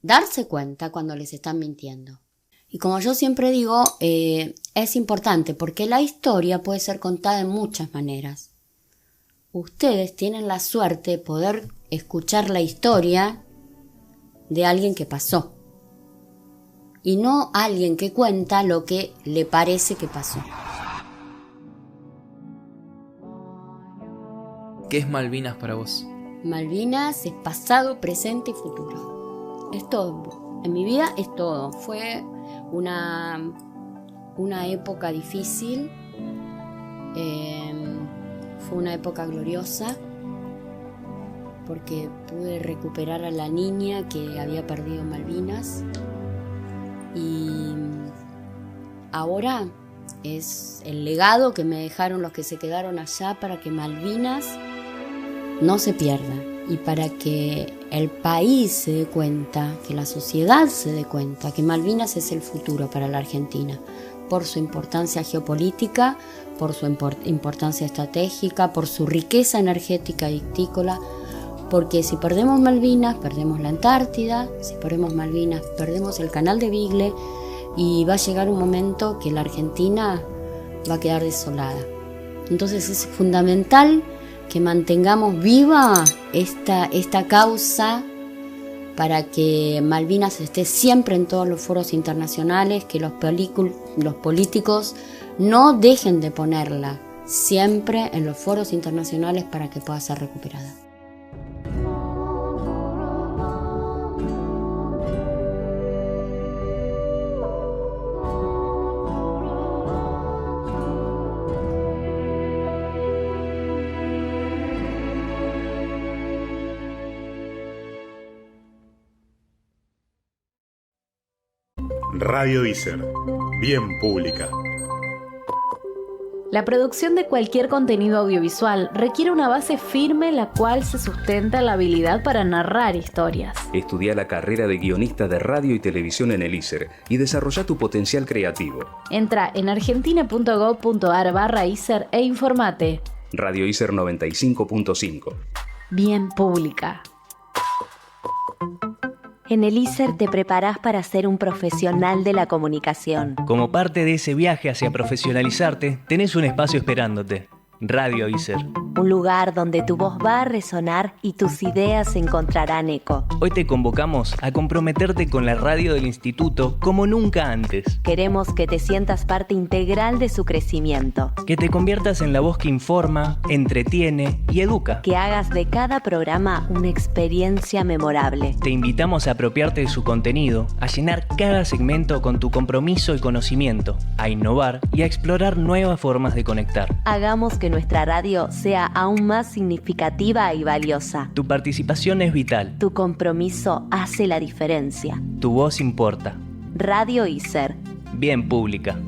darse cuenta cuando les están mintiendo. Y como yo siempre digo, es importante porque la historia puede ser contada de muchas maneras. Ustedes tienen la suerte de poder escuchar la historia de alguien que pasó. Y no alguien que cuenta lo que le parece que pasó. ¿Qué es Malvinas para vos? Malvinas es pasado, presente y futuro. Es todo. En mi vida es todo. Fue una época difícil. Fue una época gloriosa. Porque pude recuperar a la niña que había perdido Malvinas. Y ahora es el legado que me dejaron los que se quedaron allá para que Malvinas no se pierda y para que el país se dé cuenta, que la sociedad se dé cuenta que Malvinas es el futuro para la Argentina, por su importancia geopolítica, por su importancia estratégica, por su riqueza energética y vitícola, porque si perdemos Malvinas, perdemos la Antártida, si perdemos Malvinas, perdemos el canal de Beagle y va a llegar un momento que la Argentina va a quedar desolada. Entonces es fundamental que mantengamos viva esta causa para que Malvinas esté siempre en todos los foros internacionales, que los políticos no dejen de ponerla siempre en los foros internacionales para que pueda ser recuperada. Radio Iser, bien pública. La producción de cualquier contenido audiovisual requiere una base firme en la cual se sustenta la habilidad para narrar historias. Estudia la carrera de guionista de radio y televisión en el ISER y desarrolla tu potencial creativo. Entra en argentina.gov.ar/ISER e informate. Radio ISER 95.5. Bien pública. En el ISER te preparás para ser un profesional de la comunicación. Como parte de ese viaje hacia profesionalizarte, tenés un espacio esperándote. Radio ISER. Un lugar donde tu voz va a resonar y tus ideas encontrarán eco. Hoy te convocamos a comprometerte con la radio del instituto como nunca antes. Queremos que te sientas parte integral de su crecimiento. Que te conviertas en la voz que informa, entretiene y educa. Que hagas de cada programa una experiencia memorable. Te invitamos a apropiarte de su contenido, a llenar cada segmento con tu compromiso y conocimiento, a innovar y a explorar nuevas formas de conectar. Hagamos que nuestra radio sea aún más significativa y valiosa. Tu participación es vital. Tu compromiso hace la diferencia. Tu voz importa. Radio ISER. Bien pública.